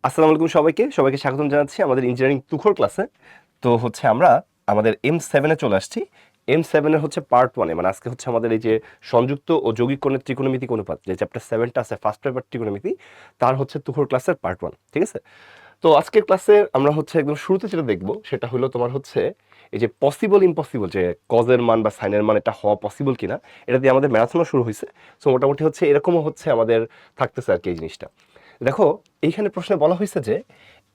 আসসালামু আলাইকুম সবাইকে স্বাগতম জানাচ্ছি আমাদের ইঞ্জিনিয়ারিং তুখোর ক্লাসে। তো আমরা আমাদের M7-এ চলে আসছি। M7-এর পার্ট 1-এ, মানে আজকে আমাদের এই যে সংযুক্ত ও যৌগিক কোণের ত্রিকোণমিতি অনুপাত, যে চ্যাপ্টার 7টা আছে ফার্স্ট পেপার ত্রিকোণমিতি, তার তুখোর ক্লাসের পার্ট 1, ঠিক আছে? তো আজকের ক্লাসে আমরা একদম শুরুতে যেটা দেখব সেটা হলো তোমার এই যে পসিবল ইম্পসিবল, যে কজের মান বা সাইনের মান এটা হওয়া পসিবল কিনা, এটা দিয়ে আমাদের ম্যারাথনও শুরু হয়েছে। সো মোটামুটি এরকমও আমাদের থাকতেছে আর কি এই জিনিসটা। দেখো, এইখানে প্রশ্নে বলা হয়েছে যে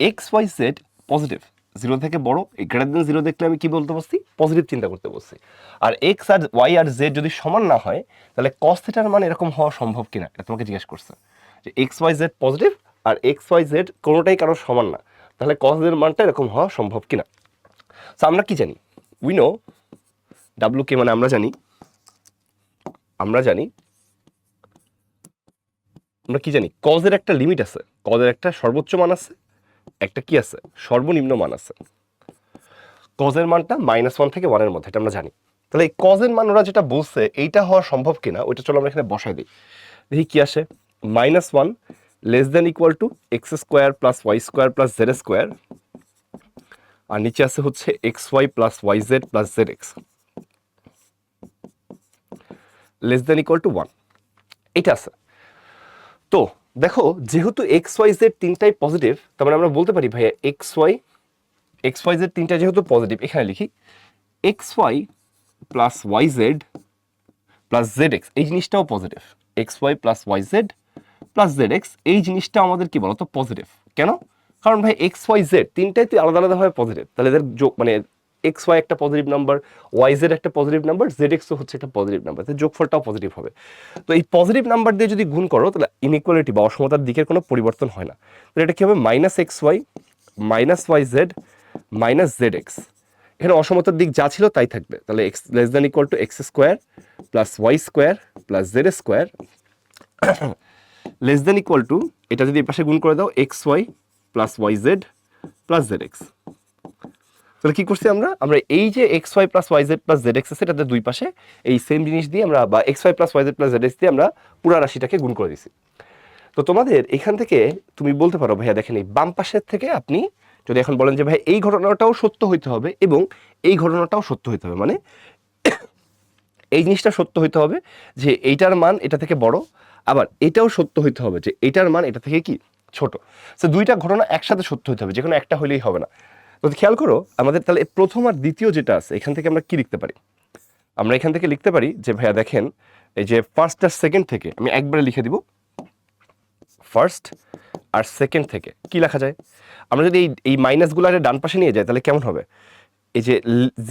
x y z positive, zero থেকে বড়, গ্রেটার দেন জিরো দেখলে আমি কি বলতে বলছি? পজিটিভ চিন্তা করতে বলছি। আর এক্স আর ওয়াই আর জেড যদি সমান না হয় তাহলে কস থিটার মান এরকম হওয়া সম্ভব কিনা, এটা তোমাকে জিজ্ঞেস করছে। যে এক্স ওয়াই জেড পজিটিভ আর এক্স ওয়াই জেড কোনোটাই কারোর সমান না, তাহলে কস এর মানটা এরকম হওয়া সম্ভব কিনা। তো আমরা কি জানি? উই নো ডাব্লু কে, মানে আমরা জানি আমরা কি জানি, কজের একটা লিমিট আছে, কজের একটা সর্বোচ্চ মান আছে, একটা কি আছে, সর্বনিম্ন মান আছে। কজের মানটা -1 থেকে 1-এর মধ্যে, এটা আমরা জানি। তাহলে এই কজের মান ওরা যেটা বলছে এইটা হওয়া সম্ভব কিনা ওইটা চলো আমরা এখানে বসাই দিই, দেখি কি আসে। -1 less than equal to x square plus y square plus z square, আর নিচে আছে x y plus y z plus z x less than equal to 1, এটা আছে। তো দেখো, যেহেতু এক্স ওয়াই জেড তিনটাই পজিটিভ, তার মানে আমরা বলতে পারি ভাইয়া এক্স ওয়াই জেড তিনটা যেহেতু পজিটিভ, এখানে লিখি x y plus y z plus z x, এই জিনিসটাও positive. X y plus y z plus z x, এই জিনিসটা আমাদের কি বলতো পজিটিভ। কেন? কারণ ভাই এক্স ওয়াই জেড তিনটাই তো আলাদা আলাদাভাবে পজিটিভ, তাহলে এদের যোগ, মানে এক্স ওয়াই একটা পজিটিভ নাম্বার, ওয়াই জেড একটা পজিটিভ নাম্বার, জেড এক্সও একটা পজিটিভ নাম্বার, তাহলে যোগফলটাও পজিটিভ হবে। তো এই পজিটিভ নাম্বার দিয়ে যদি গুণ করো তাহলে ইনইকুয়ালিটি বা অসমতার দিকের কোনো পরিবর্তন হয় না। তাহলে এটা কি হবে? Minus x y minus y z minus z x, এখানে অসমতার দিক যা ছিল তাই থাকবে। তাহলে x less than equal to x square plus y square plus z square less than equal to, এটা যদি এর পাশে গুণ করে দাও, x y plus y z plus z x. তাহলে কি করছি আমরা এই যে x y plus y z plus z x আছে, এটাতে দুই পাশে এই সেম জিনিস দিয়ে আমরা, বা x y plus y z plus z x দিয়ে আমরা পুরো রাশিটাকে গুণ করে দিছি। তো তোমাদের এখান থেকে তুমি বলতে পারো ভাইয়া দেখেন, এই বাম পাশের থেকে আপনি যদি এখন বলেন যে ভাই এই ঘটনাটাও সত্য হইতে হবে এবং এই ঘটনাটাও সত্য হইতে হবে, মানে এই জিনিসটা সত্য হইতে হবে যে এইটার মান এটা থেকে বড়, আবার এটাও সত্য হইতে হবে যে এইটার মান এটা থেকে কি ছোট। তো দুইটা ঘটনা একসাথে সত্য হইতে হবে, যে কোনো একটা হইলেই হবে না। তো খেয়াল করো আমাদের তাহলে প্রথম আর দ্বিতীয় যেটা আছে, এখান থেকে আমরা কি লিখতে পারি? আমরা এখান থেকে লিখতে পারি যে ভাইয়া দেখেন, এই যে ফার্স্ট আর সেকেন্ড থেকে আমি একবারে লিখে দিব, ফার্স্ট আর সেকেন্ড থেকে কি লেখা যায়? আমরা যদি এই মাইনাসগুলো ডান পাশে নিয়ে যাই তাহলে কেমন হবে? এই যে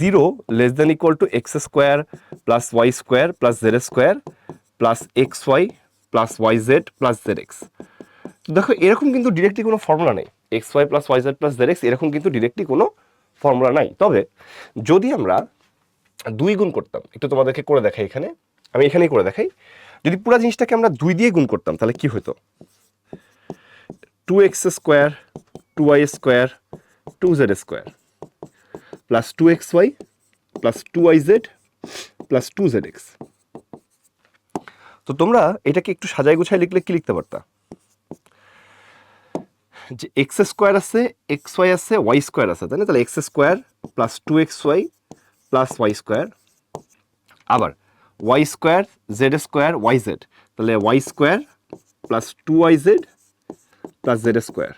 0 less than equal to x square plus y square plus z square plus x y plus y z plus z x. দেখো, এরকম কিন্তু ডিরেক্টলি কোনো ফর্মুলা নেই, x y plus y z plus z x এরকম কিন্তু directly কোনো formula নাই। তবে যদি আমরা 2 গুণ করতাম, একটু তোমাদেরকে করে দেখাই, এখানে আমি এখানেই করে দেখাই, যদি পুরো জিনিসটাকে আমরা 2 দিয়ে গুণ করতাম তাহলে কি হতো? 2x square 2y square 2z square plus 2xy plus 2yz plus 2zx। তো তোমরা এটাকে একটু সাজায় গুছায় লিখলে কি লিখতে পারতা? যে এক্স স্কোয়ার আছে, এক্স ওয়াই আছে, ওয়াই স্কোয়ার আছে, তাই না? তাহলে x square plus 2xy plus y square, আবার y square z square y z, তাহলে y square plus 2yz plus z square.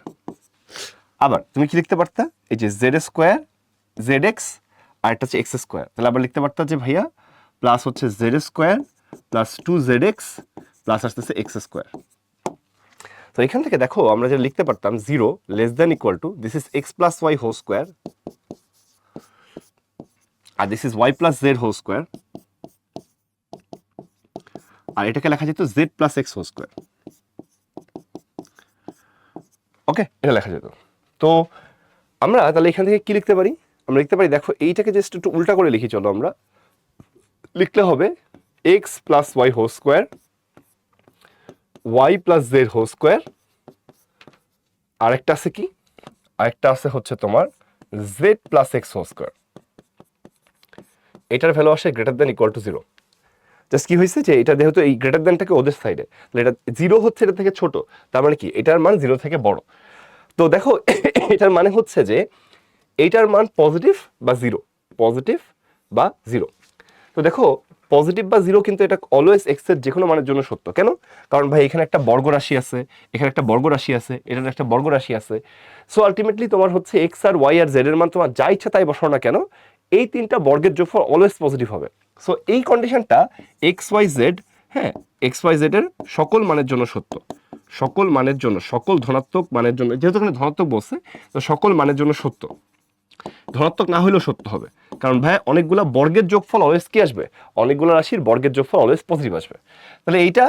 আবার তুমি কি লিখতে পারতা? এই যে জেড স্কোয়ার জেড এক্স আর একটা হচ্ছে এক্স স্কোয়ার, তাহলে আবার লিখতে পারতা যে ভাইয়া plus z square plus 2zx plus আসতেছে এক্স স্কোয়ার। তো এখান থেকে দেখো আমরা যেটা লিখতে পারতাম, 0 less than equal to this is x plus y whole square আর this is y plus z whole square, আর এটাকে লেখা যেত z plus x whole square. Okay, এটা লেখা যেত। তো আমরা তাহলে এখান থেকে কি লিখতে পারি? আমরা লিখতে পারি, দেখো এইটাকে জাস্ট একটু উল্টা করে লিখি, চলো আমরা লিখলে হবে x plus y whole square y plus z whole square, আরেকটা আছে কি, আরেকটা আছে তোমার z plus x whole square. এটার ভ্যালু আসে greater than equal to 0। Just কি হয়েছে যে এটা যেহেতু এই গ্রেটার দেনটাকে ওদের সাইডে, তাহলে এটা 0 এটা থেকে ছোট, তার মানে কি এটার মান 0 থেকে বড়। তো দেখো এটার মানে হচ্ছে যে এইটার মান পজিটিভ বা জিরো, পজিটিভ বা জিরো। তো দেখো পজিটিভ বা জিরো কিন্তু এটা অলওয়েজ এক্স এর যে কোনো মানের জন্য সত্য। কেন? কারণ ভাই এখানে একটা বর্গ রাশি আছে, এখানে একটা বর্গ রাশি আছে, এটার একটা বর্গ রাশি আছে। সো আলটিমেটলি তোমার হচ্ছে এক্স আর ওয়াই আর জেড এর মান তোমার যা ইচ্ছা তাই বসাও না কেন, এই তিনটা বর্গের যোগফল অলওয়েজ পজিটিভ হবে। সো এই কন্ডিশনটা এক্স ওয়াই জেড, হ্যাঁ, এক্স ওয়াই জেড এর সকল মানের জন্য সত্য, সকল মানের জন্য, সকল ধনাত্মক মানের জন্য, যেহেতু এখানে ধনাত্মক বলছে তো সকল মানের জন্য সত্য। ধনাত্মক না হলেও সত্য হবে, কারণ ভাই অনেকগুলা বর্গের যোগফল অলওয়েজ কি আসবে, অনেকগুলো রাশির বর্গের যোগফল অলওয়েজ পজিটিভ আসবে। তাহলে এইটা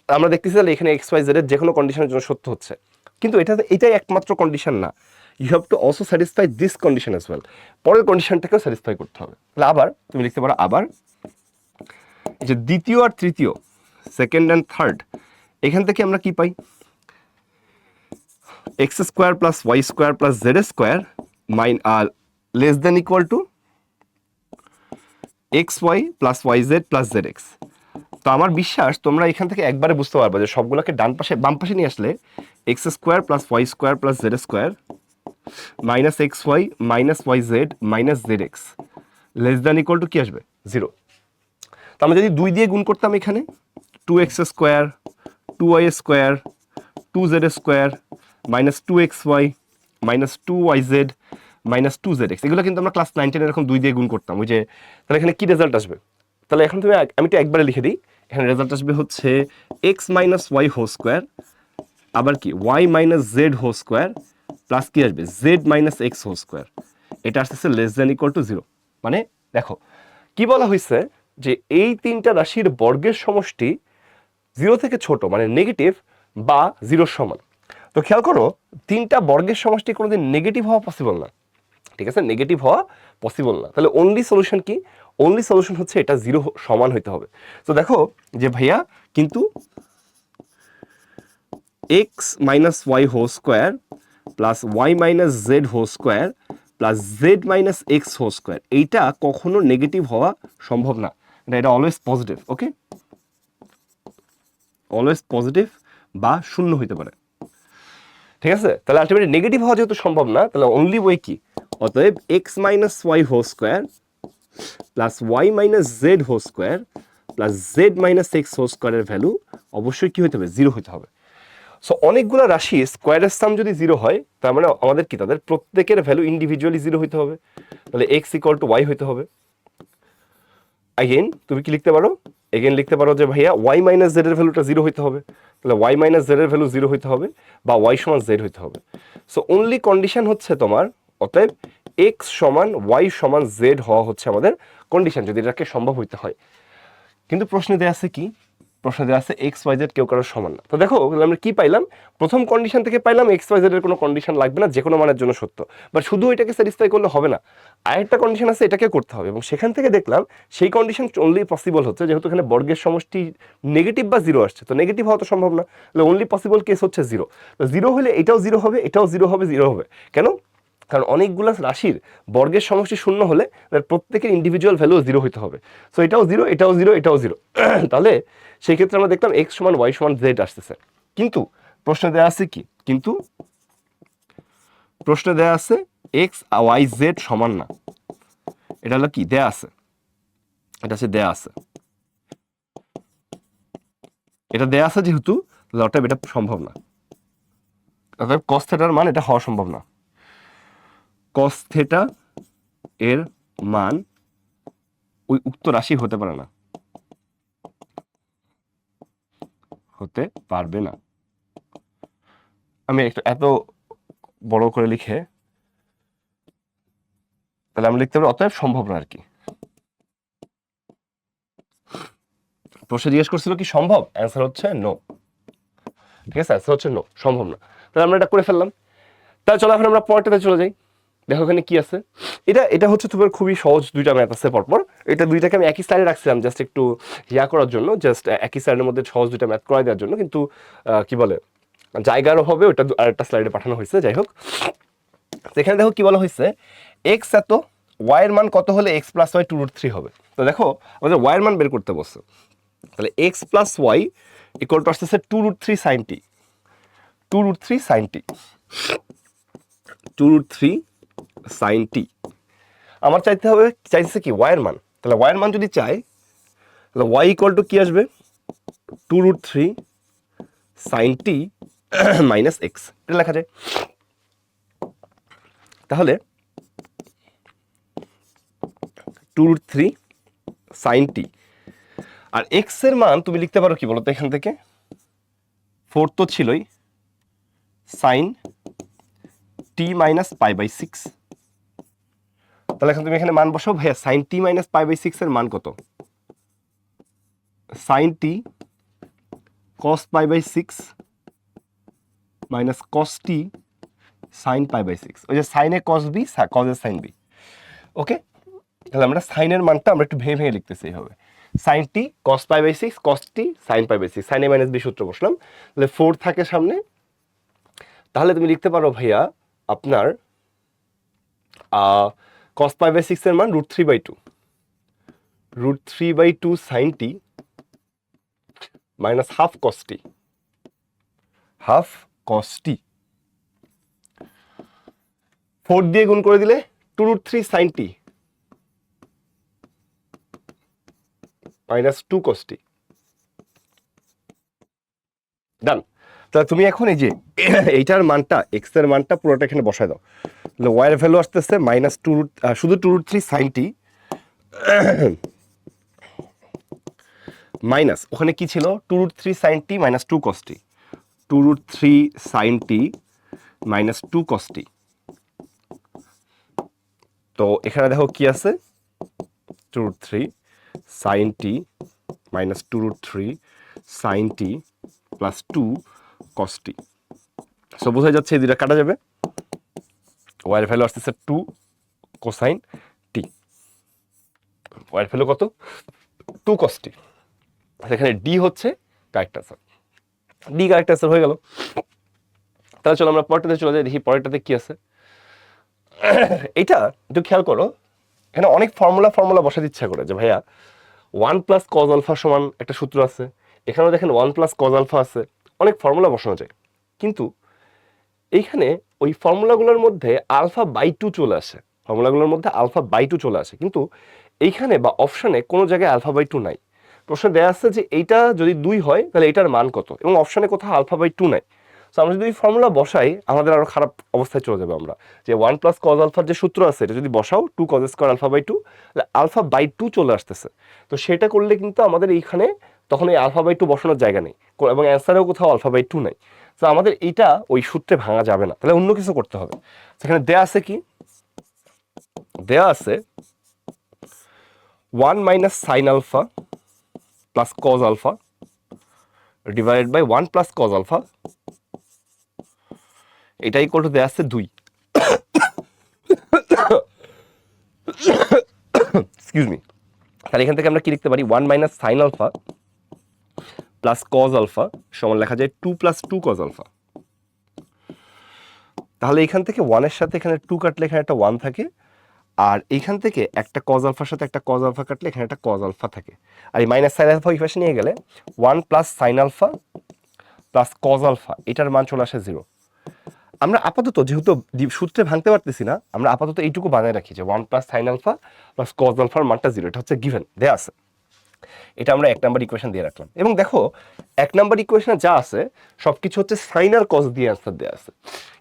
আমরা দেখতেছি, তাহলে এখানে এক্স ওয়াই জেড এর যে কোনো কন্ডিশনের জন্য সত্য হচ্ছে। কিন্তু এটাই একমাত্র কন্ডিশন না, you have to also satisfy this condition as well, পরের কন্ডিশনটাকেও স্যাটিসফাই করতে হবে। তাহলে আবার তুমি লিখতে পারো, আবার এই যে দ্বিতীয় আর তৃতীয়, সেকেন্ড অ্যান্ড থার্ড, এখান থেকে আমরা কি পাই, x square plus y square plus z square less than equal to x y plus y z plus z x. তো আমার বিশ্বাস তোমরা এখান থেকে একবারে বুঝতে পারবে যে সবগুলোকে ডান পাশে বাম পাশে নিয়ে আসলে x square plus y square plus z square minus x y minus y z minus z x less than equal to কি আসবে, জিরো। তো আমরা যদি 2 দিয়ে গুণ করতাম এখানে, 2x square 2y square 2z square minus 2xy minus 2yz minus 2zx, এগুলো কিন্তু আমরা ক্লাস 9-10 এরকম 2 দিয়ে গুণ করতাম। ওই যে তাহলে এখানে কি রেজাল্ট আসবে, তাহলে এখন তুমি আমি তো একবারে লিখে দিই, এখানে রেজাল্ট আসবে হচ্ছে x minus y whole square, আবার কি y minus z whole square plus কি আসবে z minus x whole square, এটা আসতেছে less than equal to zero. মানে দেখো কি বলা হয়েছে, যে এই তিনটা রাশির বর্গের সমষ্টি জিরো থেকে ছোট মানে নেগেটিভ বা জিরোর সমান। তো খেয়াল করো তিনটা বর্গের সমষ্টি কোনোদিন নেগেটিভ হওয়া পসিবল না, ঠিক আছে, নেগেটিভ হওয়া পসিবল না। তাহলে অনলি সলিউশন কি, অনলি সলিউশন হচ্ছে এটা জিরো সমান হইতে হবে। তো দেখো যে ভাইয়া কিন্তু x minus y whole square plus y minus z whole square plus z minus x whole square, এইটা কখনো নেগেটিভ হওয়া সম্ভব না, এটা always positive. Okay, always positive বা শূন্য হইতে পারে, ঠিক আছে। তাহলে আলটিমেটলি নেগেটিভ হওয়া যেহেতু সম্ভব না, তাহলে অনলি ওয়ে কি, অতএব x minus y whole square plus y minus z whole square plus z minus x whole স্কোয়ারের ভ্যালু অবশ্যই কি হতে হবে, জিরো হতে হবে। সো অনেকগুলো রাশি স্কোয়ারের সাম যদি জিরো হয়, তার মানে আমাদের কি তাদের প্রত্যেকের ভ্যালু ইন্ডিভিজুয়ালি জিরো হতে হবে। তাহলে এক্স ইকুয়াল টু ওয়াই হতে হবে। अगेन তুমি কি লিখতে পারো, এগেন লিখতে পারো যে ভাইয়া ওয়াই মাইনাস জেড এর ভ্যালুটা জিরো হইতে হবে, তাহলে ওয়াই মাইনাস জেড এর ভ্যালু জিরো হইতে হবে বা ওয়াই সমান জেড হইতে হবে। সো অনলি কন্ডিশন হচ্ছে তোমার, অতএব এক্স সমান ওয়াই সমান জেড হওয়া হচ্ছে আমাদের কন্ডিশন, যদি এটাকে সম্ভব হইতে হয়। কিন্তু প্রশ্নে দেয়া আছে কি, প্রশ্নে দেওয়া আছে এক্স ওয়াই জেড কেউ কারোর সমান না। তো দেখো আমরা কি পাইলাম, প্রথম কন্ডিশন থেকে পাইলাম এক্স ওয়াই জেড এর কোনো কন্ডিশন লাগবে না, যে কোনো মানের জন্য সত্য। বাট শুধু এটাকে স্যাটিসফাই করলে হবে না, আরেকটা কন্ডিশন আছে, এটাকে করতে হবে। এবং সেখান থেকে দেখলাম সেই কন্ডিশন অনলি পসিবল হচ্ছে যেহেতু এখানে বর্গের সমষ্টি নেগেটিভ বা জিরো আসছে, তো নেগেটিভ হওয়া তো সম্ভব না, তাহলে অনলি পসিবল কেস হচ্ছে জিরো। তো জিরো হলে এটাও জিরো হবে, এটাও জিরো হবে, জিরো হবে কেন, কারণ অনেকগুলো রাশির বর্গের সমষ্টি শূন্য হলে তার প্রত্যেকের ইন্ডিভিজুয়াল ভ্যালু জিরো হতে হবে। সো এটাও জিরো, এটাও জিরো, এটাও জিরো। তাহলে সেই ক্ষেত্রে আমরা দেখলাম এক্স সমান ওয়াই সমান জেড আসতেছে। কিন্তু প্রশ্নে দেওয়া আছে কি, কিন্তু প্রশ্নে দেওয়া আছে এক্স ওয়াই জেড সমান না, এটা হলো কি দেয়া আছে, এটা হচ্ছে দেয়া আছে, এটা দেয়া আছে যেহেতু অতএব এটা সম্ভব না, অতএব কস থিটার মান এটা হওয়া সম্ভব না। কস থিটা এর মান ওই উক্ত রাশি হতে পারে না, হতে পারবে না। আমি একটু এত বড় করে লিখে তাহলে আমরা লিখতে পারি অতএব সম্ভব না আর কি। প্রশ্ন জিজ্ঞেস করছিল কি সম্ভব, অ্যান্সার হচ্ছে নো, ঠিক আছে, অ্যান্সার হচ্ছে নো, সম্ভব না। তাহলে আমরা এটা করে ফেললাম। তাহলে চলো এখন আমরা পরেরটাতে চলে যাই। দেখো এখানে কি আছে, এটা হচ্ছে তোমার খুবই সহজ দুইটা ম্যাথ আছে পরপর, এটা দুইটাকে আমি একই স্লাইডে রাখছিলাম জাস্ট একটু ইয়া করার জন্য, জাস্ট একই স্লাইডের মধ্যে সহজ দুইটা ম্যাথ করাই দেওয়ার জন্য, কিন্তু কি বলে জায়গার অভাবে ওটা আরেকটা স্লাইডে পাঠানো হয়েছে। যাই হোক, এখানে দেখো কি বলা হয়েছে, এক্স এত ওয়াই এর মান কত হলে এক্স প্লাস ওয়াই 2√3 হবে। তো দেখো আমাদের ওয়াই এর মান বের করতে বসছে, তাহলে x plus y equal to আসতেছে 2√3 sin t, 2√3 sin t। 2√3 sine t. আমার চাইছে কি ওয়াইয়ের মান, তাহলে ওয়াইয়ের মান যদি চাই তাহলে ওয়াই ইকুয়াল টু কি আসবে, 2√3 সাইন টি মাইনাস এক্স, এটা লেখা যায়। তাহলে 2√3 সাইন টি, আর এক্স এর মান তুমি লিখতে পারো কি বলতো, এখান থেকে 4 তো ছিলই, সাইন টি মাইনাস π/6। তাহলে এখন তুমি এখানে মান বসাও, ভাইয়া সাইন টি মাইনাস π/6 এর মান কত, সাইন টি cos π/6 মাইনাস cos টি সাইন π/6, ওই যে সাইনে cos বি cos এর সাইন বি। ওকে, তাহলে আমরা সাইনের মানটা আমরা একটু ভেঙে ভেঙে লিখতেছি এইভাবে, সাইন টি cos π/6 cos টি সাইন π/6, সাইন এ মাইনাস বি সূত্র বসলাম, তাহলে 4 থাকে সামনে। তাহলে তুমি লিখতে পারো ভাইয়া আপনার cos π/6 এর মান √3/2, √3/2 সাইন টি মাইনাস হাফ cos টি, হাফ cos টি। 4 দিয়ে গুণ করে দিলে 2√3 সাইন টি মাইনাস 2 cos টি, ডান। তাহলে তুমি এখন এই যে এইটার মানটা, এক্স এর মানটা পুরোটা এখানে বসায় দাও, তাহলে ওয়াই এর ভ্যালু আসতেছে মাইনাস শুধু 2√3 সাইন টি মাইনাস ওখানে কি ছিল, 2√3 সাইন টি মাইনাস 2 cos টি, 2√3 সাইন টি মাইনাস 2 cos টি। তো এখানে দেখো কি আছে, 2√3 সাইন টি মাইনাস 2√3 সাইন টি প্লাস 2 cos টি। সো বোঝা যাচ্ছে এই দুটা কাটা যাবে, ওয়াই এর ভ্যালু আসতেছে 2 কোসাইন টি, ওয়াই এর ভ্যালু কত, 2 cos টি। সেখানে ডি হচ্ছে correct answer, D correct answer হয়ে গেল। তাহলে চলো আমরা পরেরটাতে চলে যাই, দেখি পরেরটাতে কি আছে। এটা একটু খেয়াল করো, এখানে অনেক ফর্মুলা বসাতে ইচ্ছা করে যে ভাইয়া 1 প্লাস কজ আলফা সমান একটা সূত্র আছে, এখানেও দেখেন 1 প্লাস কজ আলফা আছে, অনেক ফর্মুলা বসানো যায়, কিন্তু এইখানে ওই ফর্মুলাগুলোর মধ্যে α/2 চলে আসে, ফর্মুলাগুলোর মধ্যে α/2 চলে আসে, কিন্তু এইখানে বা অপশানে কোনো জায়গায় α/2 নাই। প্রশ্নে দেয়া আছে যে এইটা যদি 2 হয় তাহলে এটার মান কত, এবং অপশানে কোথাও α/2 নাই। সো আমরা যদি ফর্মুলা বসাই আমাদের আরো খারাপ অবস্থায় চলে যাবে, আমরা যে 1 প্লাস কজ আলফার যে সূত্র আছে এটা যদি বসাও 2 cos স্কয়ার α/2, তাহলে α/2 চলে আসতেছে। তো সেটা করলে কিন্তু আমাদের এইখানে তখন এই α/2 বসানোর জায়গা নেই, এবং অ্যান্সারেও কোথাও α/2 নাই। তো আমাদের এইটা ওই সূত্রে ভাঙা যাবে না, তাহলে অন্য কিছু করতে হবে। সেখানে দেয়া আছে কি, দেয়া আছে 1 minus sine alpha plus cos alpha divided by 1 plus cos alpha, এটা ইকুয়াল টু দেয়া আছে 2। Excuse me. তাহলে এখান থেকে আমরা কি লিখতে পারি, 1 minus sine alpha plus cos alpha সমান লেখা যায় 2 প্লাস 2 কজ আলফা। তাহলে এখান থেকে 1 এর সাথে এখানে 2 কাটলে এখানে একটা 1 থাকে, আর এইখান থেকে একটা কজ আলফার সাথে একটা কজ আলফা কাটলে এখানে একটা কজ আলফা থাকে, আর এই মাইনাস সাইন আলফা এই পাশে নিয়ে গেলে 1 plus sine alpha plus cos alpha এটার মান চলে আসে 0। আমরা আপাতত যেহেতু সূত্রে ভাঙতে পারতেছি না, আমরা আপাতত এইটুকু বানায় রাখি যে 1 plus sine alpha plus cos আলফার মানটা 0, এটা হচ্ছে গিভেন দেয়া আছে। এটা আমরা 1 নাম্বার ইকুয়েশন দিয়ে রাখলাম, এবং দেখো 1 নাম্বার ইকুয়েশনে যা আছে সবকিছু হচ্ছে সাইন আর কজ দিয়ে অ্যান্সার দেওয়া আছে,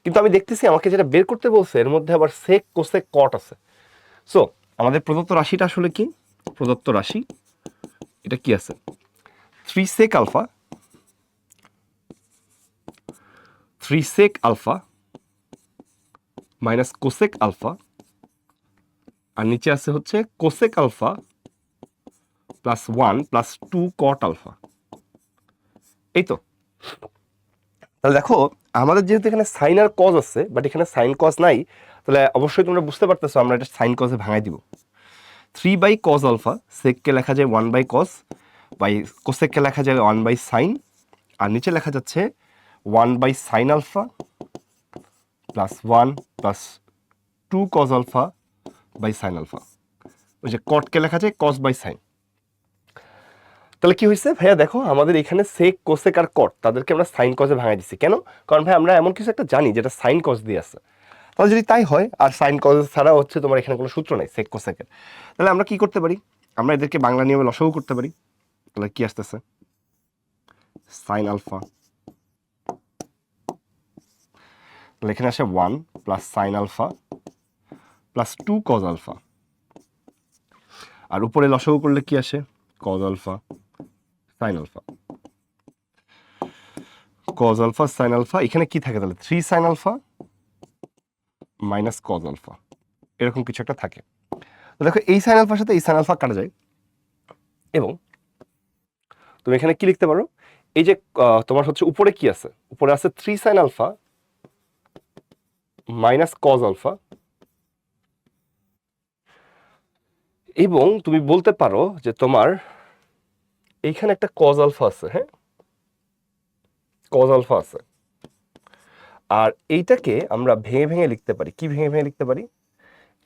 কিন্তু আমি দেখতেছি আমাকে যেটা বের করতে বলছে এর মধ্যে আবার সেক কোসেক কট আছে। সো আমাদের প্রদত্ত রাশিটা আসলে কি, প্রদত্ত রাশি এটা কি আছে, 3 sec alpha, 3 sec alpha minus cosec alpha, আর নিচে আছে হচ্ছে cosec alpha plus 1 plus 2 cot alpha. এই তো, তাহলে দেখো আমাদের যেহেতু এখানে সাইন আর কজ আছে বাট এখানে সাইন কজ নাই, তাহলে অবশ্যই তোমরা বুঝতে পারতেছো আমরা এটা সাইন কজে ভাঙাই দিব। 3 বাই কজ আলফা, সেককে লেখা যায় 1 বাই কজ, বাই কোসেককে লেখা যায় 1 বাই সাইন, আর নিচে লেখা যাচ্ছে 1 by sine alpha plus 1 plus 2 cos alpha by sine alpha, ওই যে কটকে লেখা যায় কজ বাই সাইন। তাহলে কি হয়েছে ভাইয়া, দেখো আমাদের এখানে সেক কোসেক আর কট তাদেরকে আমরা সাইন কজে ভাঙাই দিচ্ছি। কেন? কারণ ভাই আমরা এমন কিছু একটা জানি যেটা সাইন কজ দিয়ে আছে। তাহলে যদি তাই হয়, আর সাইন কজ ছাড়া হচ্ছে তোমার এখানে কোনো সূত্র নাই সেক কোসেকের, তাহলে আমরা কি করতে পারি, আমরা এদেরকে বাংলা নিয়মে লসাগু করতে পারি। তাহলে কি আসতেছে, সাইন আলফা, তাহলে এখানে আসে 1 plus sine alpha plus 2 cos alpha, আর উপরে লসাগু করলে কি আসে, cos alpha sine alpha, cos alpha sine alpha, এখানে কি থাকে তাহলে 3 sine alpha minus cos alpha, এরকম কিছু একটা থাকে। তো দেখো এই সাইন আলফার সাথে এই সাইন আলফা কাটা যায়, এবং তুমি এখানে কি লিখতে পারো, এই যে তোমার হচ্ছে উপরে কি আছে, উপরে আছে 3 sine alpha minus cos alpha, এবং তুমি বলতে পারো যে তোমার এইখানে একটা কজ আলফা আছে, হ্যাঁ কজ আলফা আছে, আর এইটাকে আমরা ভেঙে ভেঙে লিখতে পারি, কি ভেঙে ভেঙে লিখতে পারি,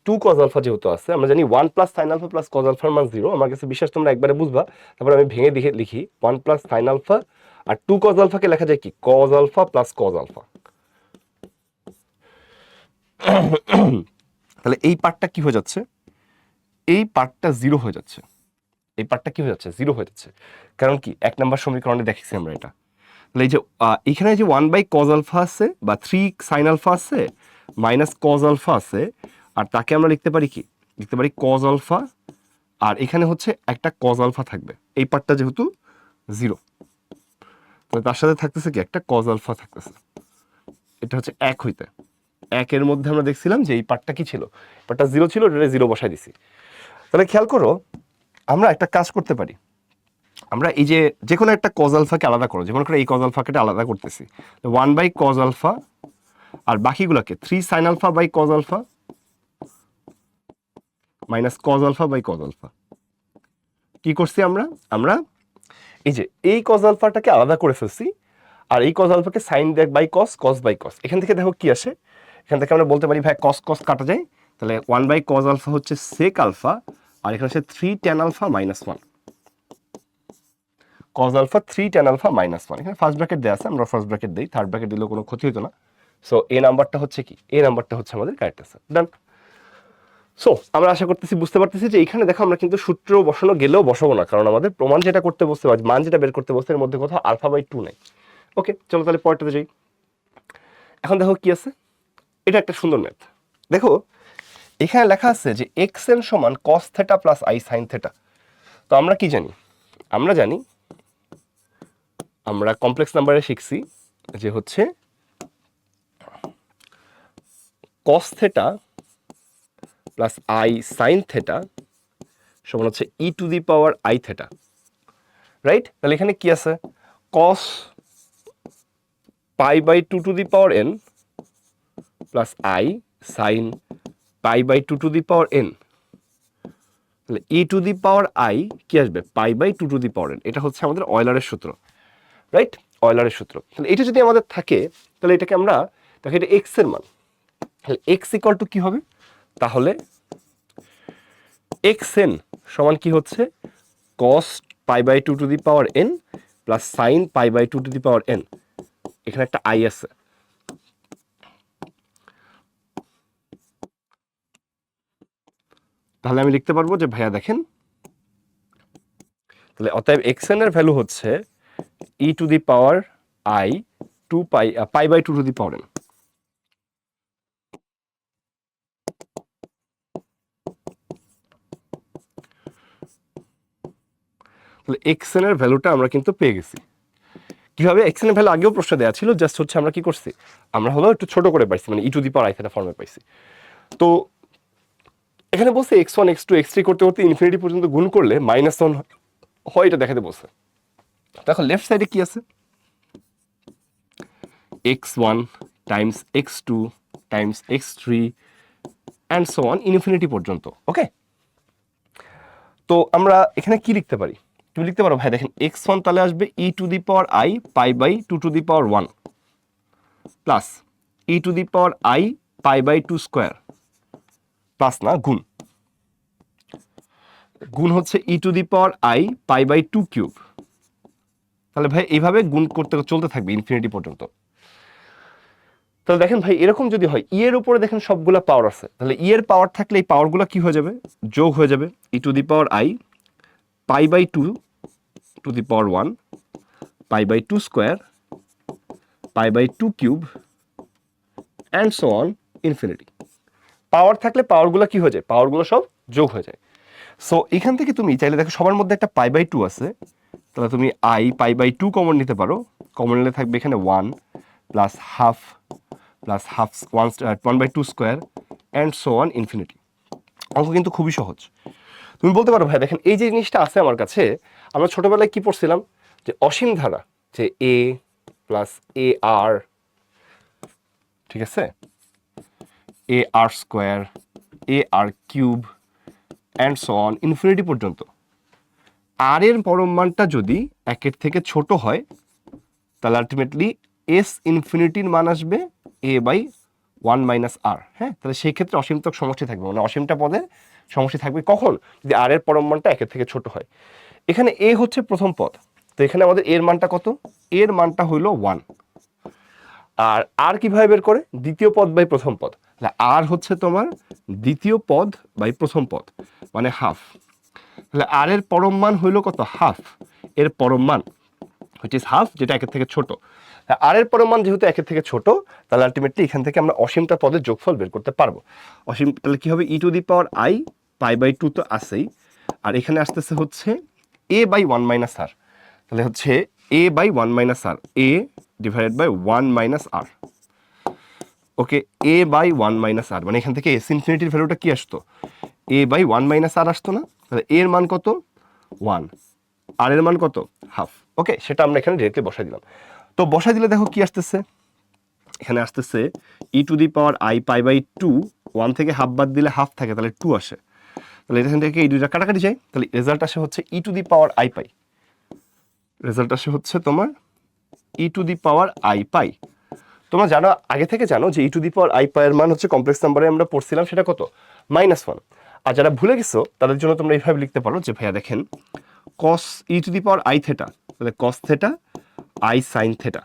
2 কজ আলফা যেহেতু আছে, আমরা জানি 1 plus sine alpha plus cos আলফার মান 0, আমার কাছে বিশ্বাস তোমরা একবারে বুঝবা, তারপর আমি ভেঙে দেখে লিখি 1 প্লাস সাইন আলফা আর 2 কজ আলফাকে লেখা যায় কি, cos alpha plus cos alpha. তাহলে এই পার্টটা কি হয়ে যাচ্ছে, এই পার্টটা 0 হয়ে যাচ্ছে, এই পার্টটা কি হয়ে যাচ্ছে, 0 হয়ে যাচ্ছে, কারণ কি 1 নম্বর সমীকরণে দেখেছি আমরা এটা। তাহলে এই যে এখানে যে 1 বাই কজ আলফা আছে বা 3 সাইন আলফা আছে মাইনাস কজ আলফা আছে, আর তাকে আমরা লিখতে পারি কি, লিখতে পারি কজ আলফা, আর এখানে হচ্ছে একটা কজ আলফা থাকবে, এই পার্টটা যেহেতু 0, তাহলে তার সাথে থাকতেছে কি একটা কজ আলফা থাকতেছে, এটা হচ্ছে 1 হইতে 1-এর মধ্যে আমরা দেখছিলাম যে এই পার্টটা কি ছিল, পার্টটা 0 ছিল, এটা 0 বসাই দিছি। তাহলে খেয়াল করো, আমরা একটা কাজ করতে পারি, আমরা এই যে কোনো একটা কজ আলফাকে আলাদা করো, যেমন করে এই কজ আলফাকে আলাদা করতেছি 1 বাই কজ আলফা, আর বাকিগুলোকে 3 sine alpha by cos alpha minus cos alpha by cos alpha. কি করছি আমরা, আমরা এই যে এই কজ আলফাটাকে আলাদা করে ফেলছি, আর এই কজ আলফাকে sine by cos, cos by cos, এখান থেকে দেখো কি আসে, এখান থেকে আমরা বলতে পারি ভাই কস কস কাটা যায়, তাহলে 1 বাই কজ আলফা হচ্ছে সেক আলফা, আর এখানে হচ্ছে 3 tan alpha minus 1, cos alpha 3 tan alpha minus 1, এখানে ফার্স্ট ব্র্যাকেট দেওয়া আছে, আমরা ফার্স্ট ব্র্যাকেট দিই, থার্ড ব্র্যাকেট দিলেও কোনো ক্ষতি হতো না। সো এই নাম্বারটা হচ্ছে কি, এই নাম্বারটা হচ্ছে আমাদের কারেক্ট অ্যান্সার, ডান। সো আমরা আশা করতেছি বুঝতে পারতেছি যে এখানে দেখো আমরা কিন্তু সূত্র বসানো গেলেও বসাবো না, কারণ আমাদের প্রমাণ যেটা করতে বসতে পারছি, মান যেটা বের করতে বসতে, এর মধ্যে কোথাও আলফা বাই 2 নাই। ওকে, চলো তাহলে পরেরটাতে যাই। এখন দেখো কি আছে, এটা একটা সুন্দর ম্যাথ। দেখো এখানে লেখা আছে যে এক্স এন সমান cos theta plus I sine theta. তো আমরা কি জানি, আমরা জানি, আমরা কমপ্লেক্স নাম্বারে শিখছি যে হচ্ছে cos theta plus I sine theta সমান হচ্ছে e to the power i theta, right. তাহলে এখানে কি আছে, cos pi by 2 to the power n plus I sine pi by 2 to the power n, তাহলে e to the power i কি আসবে, pi by 2 to the power n, এটা হচ্ছে আমাদের অয়লারের সূত্র, রাইট, অয়লারের সূত্র। তাহলে এটা যদি আমাদের থাকে, তাহলে এটাকে আমরা দেখো এটা এক্স এর মান, তাহলে এক্স ইকুয়াল টু কি হবে, তাহলে এক্স এন সমান কি হচ্ছে, cos pi by 2 to the power n plus sine pi by 2 to the power n, এখানে একটা আই আছে, তাহলে আমি লিখতে পারবো যে ভাইয়া দেখেন, তাহলে অতএব এক্স এন এর ভ্যালু হচ্ছে e to the power i 2 pi by 2 to the power n. তাহলে এক্স এন এর ভ্যালুটা আমরা কিন্তু পেয়ে গেছি। কিভাবে, এক্স এন এর ভ্যালু আগেও প্রশ্ন দেওয়া ছিল, জাস্ট হচ্ছে আমরা কি করছি, আমরা হলো একটু ছোট করে পাইছি, মানে e to the power i theta ফর্মে পাইছি। তো এখানে বলছে x1 x2 x3 করতে করতে ইনফিনিটি পর্যন্ত গুণ করলে -1 হয়, এটা দেখাতে বলছে। দেখো লেফট সাইডে কি আছে, x1 Times x2 Times x3 and so on infinity পর্যন্ত। ওকে, তো আমরা এখানে কি লিখতে পারি, তুমি লিখতে পারো ভাই দেখেন x1 তাহলে আসবে e to the power i pi by 2 to the power 1 plus e to the power i pi by 2 square, plus না গুণ, গুণ হচ্ছে e to the power i pi by 2 cube. তাহলে ভাই এইভাবে গুণ করতে চলতে থাকবে ইনফিনিটি পর্যন্ত। তাহলে দেখেন ভাই এরকম যদি হয় ই এর উপরে দেখেন সবগুলা পাওয়ার আছে, তাহলে ই এর পাওয়ার থাকলে এই পাওয়ারগুলো কি হয়ে যাবে, যোগ হয়ে যাবে, e to the power i pi by two to the power 1 pi by 2 square pi by 2 cube and so on infinity. Power থাকলে পাওয়ারগুলো কি হয়ে যায়, পাওয়ারগুলো সব যোগ হয়ে যায়। সো এখান থেকে তুমি চাইলে দেখো সবার মধ্যে একটা পাই বাই 2 আছে, তাহলে তুমি আই পাই বাই 2 কমন নিতে পারো, কমন নিলে থাকবে এখানে 1 plus half 1 by 2 square and so on infinity. অঙ্ক কিন্তু খুবই সহজ। তুমি বলতে পারো ভাই দেখেন এই যে জিনিসটা আছে আমার কাছে, আমরা ছোটবেলায় কি পড়ছিলাম যে অসীম ধারা, যে এ প্লাস এ আর, ঠিক আছে, a r square a r cube and so on infinity পর্যন্ত। আর এর পরম মানটা যদি একের থেকে ছোট হয় তাহলে আলটিমেটলি এস ইনফিনিটির মান আসবে এ বাই 1 মাইনাস আর। হ্যাঁ, তাহলে সেই ক্ষেত্রে অসীমতক সমষ্টি থাকবে, মানে অসীমটা পদের সমষ্টি থাকবে কখন, যদি আর এর পরম মানটা একের থেকে ছোট হয়। এখানে এ হচ্ছে প্রথম পদ, তো এখানে আমাদের এর মানটা কত, এর মানটা হইল 1। আর আর কিভাবে বের করে, দ্বিতীয় পদ বাই প্রথম পদ, তাহলে আর হচ্ছে তোমার দ্বিতীয় পদ বাই প্রথম পদ মানে হাফ। তাহলে আর এর পরম মান হইল কত, হাফ, এর পরম মান হুইচ ইজ হাফ, যেটা একের থেকে ছোট। আর এর পরম মান যেহেতু একের থেকে ছোট, তাহলে আলটিমেটলি এখান থেকে আমরা অসীমটা পদের যোগফল বের করতে পারবো। অসীম তাহলে কি হবে, e to the power i pi by 2 তো আসেই, আর এখানে আসতেছে হচ্ছে এ বাই 1 মাইনাস আর, তাহলে হচ্ছে a by 1 minus r, a divided by 1 minus r. Okay, a by 1 minus r মানে এখান থেকে এস ইনফিনিটির ভ্যালুটা কি আসতো, এ বাই 1 মাইনাস আর আসতো না, তাহলে এর মান কত 1, আর এর মান কত হাফ। ওকে, সেটা আমরা এখানে ডিরেক্টলি বসাই দিলাম। তো বসাই দিলে দেখো কি আসতেছে, এখানে আসতেছে e to the power i pi by 2, 1 থেকে হাফ বাদ দিলে হাফ থাকে, তাহলে 2 আসে, তাহলে এখান থেকে এই দুইটা কাটাকাটি যায়, তাহলে রেজাল্ট আসে হচ্ছে e to the power i pi, result আসে হচ্ছে তোমার ই টু দি পাওয়ার আই পাই। তোমরা জানো, আগে থেকে জানো যে ই টু দি পাওয়ার আই পাই এর মান হচ্ছে কমপ্লেক্স নাম্বারে আমরা পড়ছিলাম সেটা কত, -1। আর যারা ভুলে গেছো তাদের জন্য তোমরা এইভাবে লিখতে পারো যে ভাইয়া দেখেন cos e to the power i theta, তাহলে cos theta i sine theta.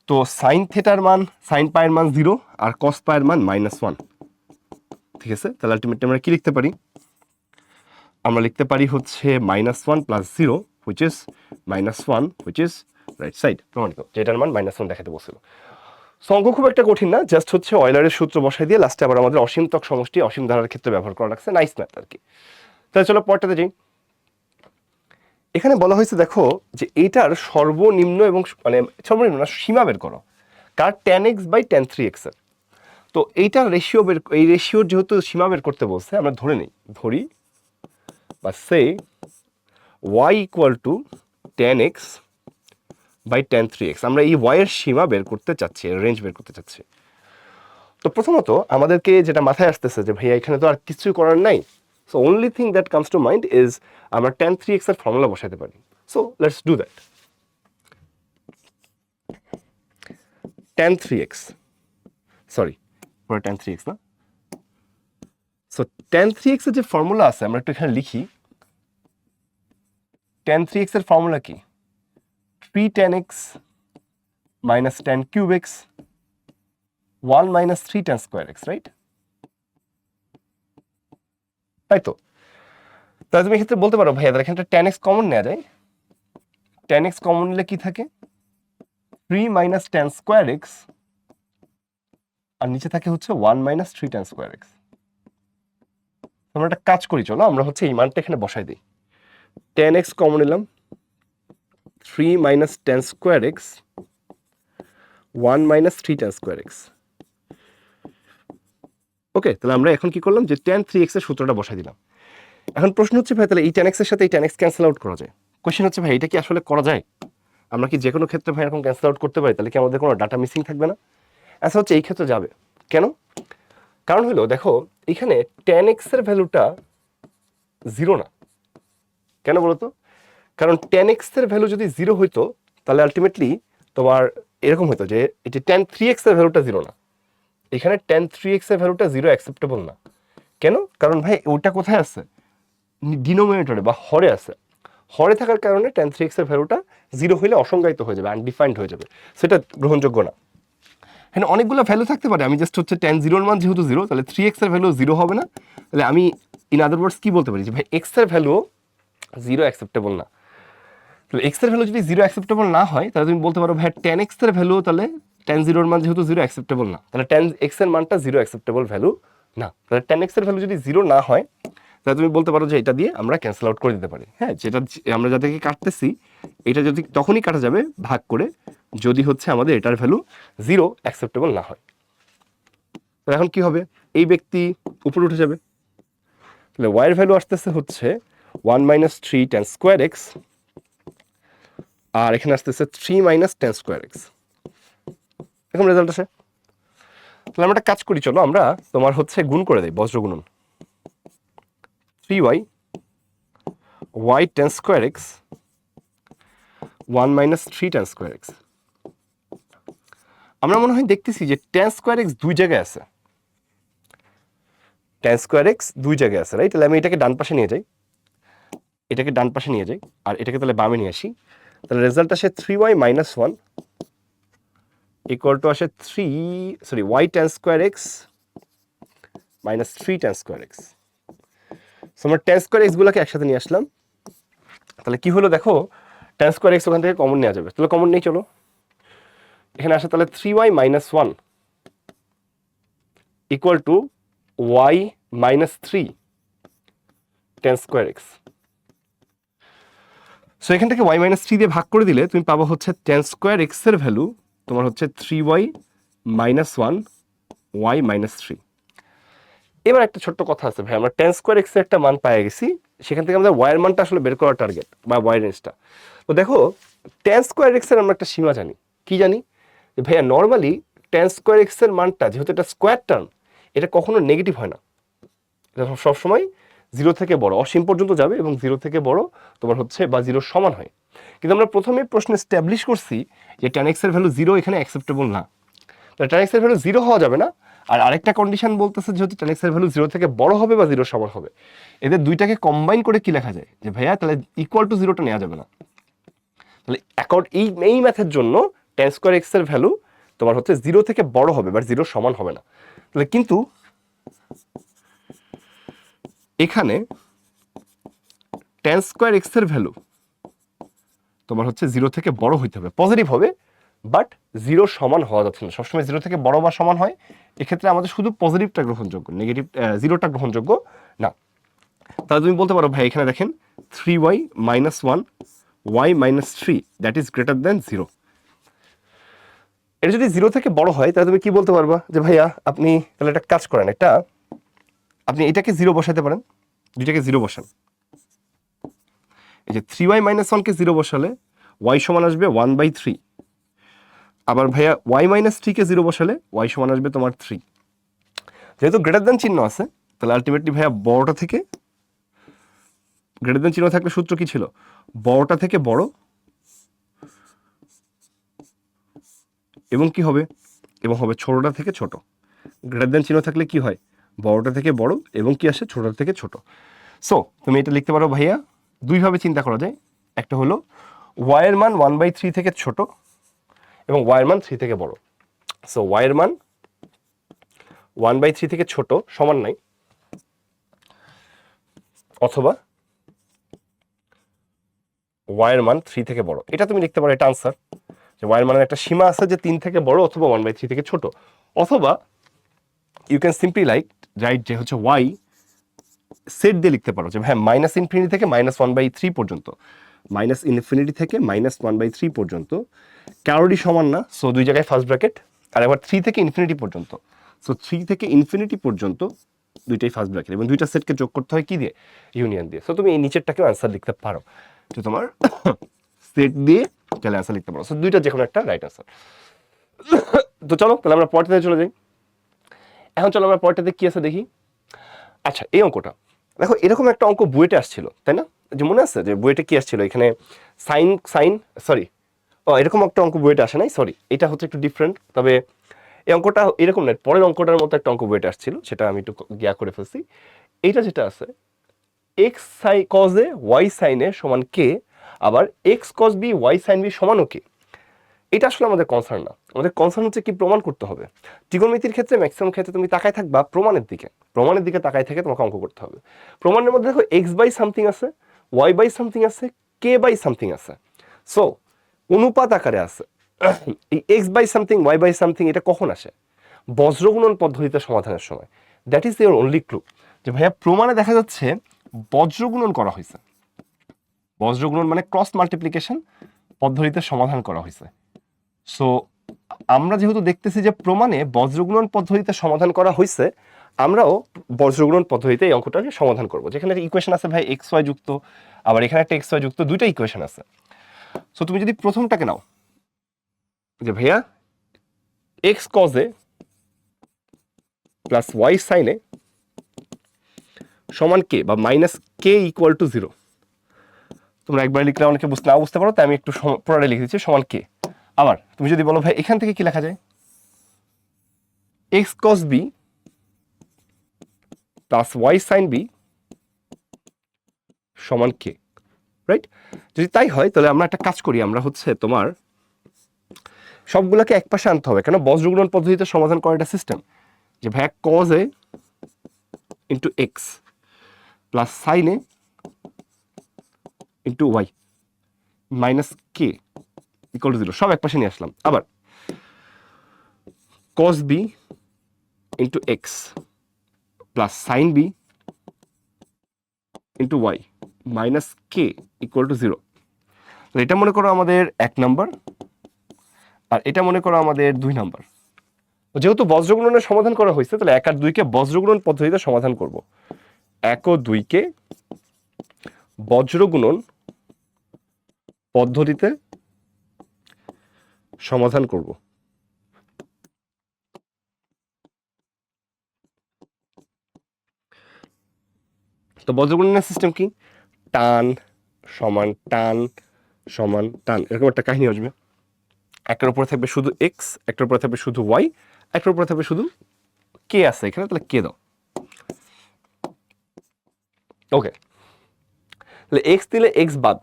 তো সাইন থেটার মান, সাইন পায়ের মান 0 আর কস পায়ের মান -1, ঠিক আছে। তাহলে আলটিমেটলি আমরা কি লিখতে পারি, আমরা লিখতে পারি হচ্ছে -1 plus 0 which is -1 which is right side, প্রমাণিত, যেটার মান -1 দেখাতে বলছিল। সো অঙ্ক খুব একটা কঠিন না, জাস্ট হচ্ছে অয়লারের সূত্র বসাই দিয়ে লাস্টে আবার আমাদের অসীমতক সমষ্টি অসীম ধারার ক্ষেত্রে ব্যবহার করা লাগছে, নাইস ম্যাথ আর কি। তাহলে চলো পরটাতে যাই। এখানে বলা হয়েছে দেখো যে এইটার সর্বনিম্ন এবং মানে সর্বনিম্ন না, সীমা বের করো কার tan x by tan 3x এর। তো এইটার রেশিও বের, এই রেশিওর যেহেতু সীমা বের করতে বলছে, আমরা ধরে নিই, ধরি বা সে y equal to tan x by tan 3x, আমরা এই y এর সীমা বের করতে চাচ্ছি, রেঞ্জ বের করতে চাচ্ছি। তো প্রথমত আমাদেরকে যেটা মাথায় আসতেছে যে ভাইয়া এখানে তো আর কিছুই করার নাই, so only thing that comes to mind is আমরা tan 3x এর ফর্মুলা বসাতে পারি। So let's do that. tan 3x, sorry পুরো tan 3x না, সো tan 3x এর যে ফর্মুলা আছে আমরা একটু এখানে লিখি। tan 3x এর ফর্মুলা কি, 3 tan x minus tan cube x 1 minus 3 tan square x, right? তাই তো। তাহলে তুমি এক্ষেত্রে বলতে পারো ভাইয়া এখানে tan x কমন নেওয়া যায়, tan x কমন নিলে কি থাকে 3 minus tan square x আর নিচে থাকে হচ্ছে 1 minus 3 tan square x। আমরা একটা কাজ করি, চলো আমরা হচ্ছে এই মানটা এখানে বসাই দিই। tan x কমন নিলাম, 3 minus tan square x 1 minus 3 tan square x। ওকে, তাহলে আমরা এখন কি করলাম যে tan 3x এর সূত্রটা বসাই দিলাম। এখন প্রশ্ন হচ্ছে ভাই তাহলে এই tan x এর সাথে এই tan x ক্যান্সেল আউট করা যায়। কোশ্চেন হচ্ছে ভাই এটা কি আসলে করা যায়, আমরা কি যে কোনো ক্ষেত্রে ভাই এরকম ক্যান্সেল আউট করতে পারি, তাহলে কি আমাদের কোনো ডাটা মিসিং থাকবে না? আচ্ছা হচ্ছে এই ক্ষেত্রে যাবে কেন, কারণ হলো দেখো এখানে tan x এর ভ্যালুটা 0 না, কেন বলতো, কারণ tan x এর ভ্যালু যদি 0 হইতো তাহলে আলটিমেটলি তোমার এরকম হতো যে এই যে tan 3x এর ভ্যালুটা 0 না, এখানে tan 3x এর ভ্যালুটা 0 অ্যাকসেপ্টেবল না। কেন, কারণ ভাই ওটা কোথায় আছে, ডিনোমিনেটরে বা হরে আছে, হরে থাকার কারণে tan 3x এর ভ্যালুটা 0 হইলে অসংজ্ঞায়িত হয়ে যাবে, আনডিফাইন্ড হয়ে যাবে, সেটা গ্রহণযোগ্য না। এখানে অনেকগুলো ভ্যালু থাকতে পারে, আমি জাস্ট হচ্ছে tan 0 এর মান যেহেতু 0, তাহলে 3x এর ভ্যালু 0 হবে না, তাহলে আমি ইন আদার ওয়ার্ডস কি বলতে পারি যে ভাই x এর ভ্যালু 0 অ্যাকসেপ্টেবল না। তাহলে x এর ভ্যালু যদি 0 অ্যাকসেপ্টেবল না হয়, তাহলে তুমি বলতে পারো ভাই tan x এর ভ্যালু তাহলে tan 0 এর মান যেহেতু 0 অ্যাকসেপ্টেবল না, তাহলে tan x এর মানটা 0 অ্যাকসেপ্টেবল ভ্যালু না। তাহলে tan x এর ভ্যালু যদি 0 না হয়, তাহলে তুমি বলতে পারো যে এটা দিয়ে আমরা ক্যান্সেল আউট করে দিতে পারি। হ্যাঁ, যেটা আমরা যাদেরকে কাটতেছি এটা যদি তখনই কাটা যাবে ভাগ করে যদি হচ্ছে আমাদের এটার ভ্যালু 0 অ্যাকসেপ্টেবল না হয়। তো এখন কি হবে, এই ব্যক্তি উপরে উঠে যাবে, তাহলে y এর ভ্যালু আসতেছে হচ্ছে 1 মাইনাস 3 tan স্কোয়ার এক্স, আর এখানে আসতেছে 3 মাইনাস tan স্কোয়ার এক্স। এরকম রেজাল্ট আসে। তাহলে আমরা একটা কাজ করি, চলো আমরা তোমার হচ্ছে গুণ করে দিই, বজ্র গুণন 3y y tan square x 1 minus 3 tan square X. আমরা মনে হয় দেখতেছি যে tan স্কোয়ার এক্স দুই জায়গায় আছে, tan স্কোয়ার এক্স দুই জায়গায় আছে, রাইট? তাহলে আমি এটাকে ডান পাশে নিয়ে যাই, এটাকে ডান পাশে নিয়ে যাই, আর এটাকে তাহলে বামে নিয়ে আসি। তাহলে রেজাল্ট আসে 3y মাইনাস 1 ইকুয়াল টু আসে y tan square x minus 3 tan square x. So আমরা tan স্কোয়ার এক্স গুলোকে একসাথে নিয়ে আসলাম, তাহলে কি হলো দেখো, tan স্কোয়ার এক্স ওখান থেকে কমন নেওয়া যাবে, তাহলে কমন নেই, চলো এখানে আসে তাহলে 3y minus 1 equal to y minus 3 tan square x. So এখান থেকে y মাইনাস 3 দিয়ে ভাগ করে দিলে তুমি পাবো হচ্ছে tan স্কোয়ার এক্স এর ভ্যালু তোমার হচ্ছে 3y মাইনাস 1 y মাইনাস 3। এবার একটা ছোট্ট কথা আছে ভাই, আমরা tan স্কোয়ার এক্স এর একটা মান পেয়ে গেছি, সেখান থেকে আমাদের y এর মানটা আসলে বের করার টার্গেট বা y রেঞ্জটা। তো দেখো tan স্কোয়ার এক্স এর আমরা একটা সীমা জানি, কি জানি যে ভাইয়া নর্মালি tan স্কোয়ার এক্স এর মানটা যেহেতু এটা স্কোয়ার টার্ম, এটা কখনো নেগেটিভ হয় না, এটা সবসময় 0 থেকে বড় অসীম পর্যন্ত যাবে এবং 0 থেকে বড় তোমার হচ্ছে বা 0 সমান হয়। কিন্তু আমরা প্রথমে প্রশ্নে এস্টাবলিশ করছি যে tan x এর ভ্যালু 0 এখানে অ্যাকসেপ্টেবল না, তাহলে tan x এর ভ্যালু 0 হওয়া যাবে না। আর আরেকটা কন্ডিশন বলতেছে যেহেতু tan x এর ভ্যালু 0 থেকে বড় হবে বা 0 সমান হবে, এদের দুইটাকে কম্বাইন করে কি লেখা যায় যে ভাইয়া তাহলে ইকুয়াল টু 0টা নেওয়া যাবে না। তাহলে এই ম্যাথের জন্য tan স্কোয়ার এক্স এর ভ্যালু তোমার হচ্ছে 0 থেকে বড় হবে বাট 0 সমান হবে না। তাহলে কিন্তু এখানে tan স্কোয়ার এক্স এর ভ্যালু তোমার হচ্ছে 0 থেকে বড় হইতে হবে, পজিটিভ হবে, বাট 0 সমান হওয়া যাচ্ছে না। সবসময় 0 থেকে বড় বা সমান হয়, এক্ষেত্রে আমাদের শুধু পজিটিভটা গ্রহণযোগ্য, নেগেটিভ 0টা গ্রহণযোগ্য না। তাহলে তুমি বলতে পারো ভাই এখানে দেখেন 3y minus 1 y minus 3 that is greater than 0। এটা যদি 0 থেকে বড় হয় তাহলে তুমি কি বলতে পারবা যে ভাইয়া আপনি তাহলে একটা কাজ করেন, আপনি এটাকে 0 বসাতে পারেন, দুইটাকে 0 বসান। এই যে 3y মাইনাস 1কে 0 বসালে y সমান আসবে 1/3, আবার ভাইয়া y মাইনাস 3কে 0 বসালে y সমান আসবে তোমার 3। যেহেতু গ্রেটার দ্যান চিহ্ন আছে তাহলে আলটিমেটলি ভাইয়া বড়টা থেকে গ্রেটার দ্যান চিহ্ন থাকলে সূত্র কি ছিল, বড়টা থেকে বড় এবং কি হবে, এবং হবে ছোটটা থেকে ছোট। গ্রেটার দ্যান চিহ্ন থাকলে কি হয়, বড়টা থেকে বড় এবং কি আসে ছোটটা থেকে ছোট। সো তুমি এটা লিখতে পারো ভাইয়া দুইভাবে চিন্তা করা যায়, একটা হলো y এর মান 1/3 থেকে ছোট এবং y এর মান 3 থেকে বড়। সো y এর মান 1/3 থেকে ছোট সমান নাই, অথবা y এর মান 3 থেকে বড়, এটা তুমি লিখতে পারো, এটা আনসার যে y এর মানের একটা সীমা আছে যে 3 থেকে বড় অথবা 1/3 থেকে ছোট। অথবা ইউ ক্যান সিম্পলি রাইট যে হচ্ছে y সেট দিয়ে লিখতে পারো যে ভাই মাইনাস ইনফিনিটি থেকে -1/3 পর্যন্ত, মাইনাস ইনফিনিটি থেকে -1/3 পর্যন্ত কারোরই সমান না, সো দুই জায়গায় ফার্স্ট ব্র্যাকেট, আর এবার 3 থেকে ইনফিনিটি পর্যন্ত, সো 3 থেকে ইনফিনিটি পর্যন্ত দুইটাই ফার্স্ট ব্র্যাকেট, এবং দুইটা সেটকে যোগ করতে হয় কি দিয়ে, ইউনিয়ন দিয়ে। সো তুমি এই নিচেরটাকেও অ্যান্সার লিখতে পারো, তো তোমার সেট দিয়ে তাহলে অ্যান্সার লিখতে পারো। সো দুইটা যে কোনো একটা রাইট অ্যান্সার। তো চলো তাহলে আমরা পরেরটাতে চলে যাই। এখন চলো আমরা পরেরটাতে কি আছে দেখি। আচ্ছা, এই অঙ্কটা দেখো, এরকম একটা অঙ্ক বুয়েটে আসছিল তাই না, যে মনে আছে যে বুয়েটে কি আসছিল, এখানে এরকম একটা অঙ্ক বুয়েটে আসে নাই, সরি এটা হচ্ছে একটু ডিফারেন্ট, তবে এই অঙ্কটা এরকম নয়, পরের অঙ্কটার মতো একটা অঙ্ক বুয়েটে আসছিল, সেটা আমি একটু গিয়া করে ফেলছি। এইটা যেটা আছে x cos a y sine a সমান কে, আবার x cos b y sine b সমানও কে, এটা আসলে আমাদের কনসার্ন না, আমাদের কনসার্ন হচ্ছে কি প্রমাণ করতে হবে। ত্রিকোণমিতির ক্ষেত্রে ম্যাক্সিমাম ক্ষেত্রে তুমি তাকায় থাকবা প্রমাণের দিকে তাকায় থেকে তোমাকে অঙ্ক করতে হবে। প্রমাণের মধ্যে দেখো এক্স বাই সামথিং আছে, ওয়াই বাই সামথিং আছে, কে বাই সামথিং আছে। সো অনুপাত আকারে আছে। এই x by something, y by something এটা কখন আসে? বজ্রগুণন পদ্ধতিতে সমাধানের সময়। That is your only clue যে ভাইয়া প্রমাণে দেখা যাচ্ছে বজ্রগুণন করা হয়েছে। বজ্রগুণন মানে ক্রস মাল্টিপ্লিকেশন পদ্ধতিতে সমাধান করা হয়েছে। সো আমরা যেহেতু দেখতেছি যে প্রমাণে বজ্রগুণন পদ্ধতিতে সমাধান করা হয়েছে, আমরাও বজ্রগুণন পদ্ধতিতে এই অঙ্কটাকে সমাধান করব। যেখানে ইকুয়েশন আছে ভাই এক্স ওয়াই যুক্ত, আবার এখানে একটা এক্স ওয়াই যুক্ত, দুইটা ইকুয়েশন আছে। সো তুমি যদি প্রথমটাকে নাও যে ভাইয়া x cos a plus y sine a সমান কে বা মাইনাস কে ইকুয়াল টু 0। তোমরা একবার লিখলে অনেকে না বুঝতে পারো, তাই আমি একটু পুরোটা লিখে দিচ্ছি সমান কে। আবার তুমি যদি বলো ভাই এখান থেকে কি লেখা যায়, x cos b plus y sine b সমান কে, রাইট? যদি তাই হয় তাহলে আমরা একটা কাজ করি, আমরা হচ্ছে তোমার সবগুলোকে এক পাশে আনতে হবে, কেন বজ্রগুণন পদ্ধতিতে সমাধান করার একটা সিস্টেম যে ভাইয়া cos a into x plus sine a into y minus k equal to 0, সব এক পাশে নিয়ে আসলাম। আবার cos b into x plus sine b into y minus k equal to 0। এটা মনে করো আমাদের 1 নাম্বার, আর এটা মনে করো আমাদের 2 নাম্বার। যেহেতু বজ্রগুণনের সমাধান করা হয়েছে, তাহলে 1 আর 2-কে বজ্রগুণন পদ্ধতিতে সমাধান করব। 1 ও 2-কে বজ্রগুণন পদ্ধতিতে সমাধান করব। তো বজ্রগুণনের সিস্টেম কি? টান সমান টান সমান টান, এরকম একটা কাহিনী আসবে। একটার উপরে থাকবে শুধু এক্স, একটার উপরে থাকবে শুধু ওয়াই, একটার উপরে থাকবে শুধু কে আছে এখানে, তাহলে কে দাও। ওকে, তাহলে এক্স দিলে এক্স বাদ,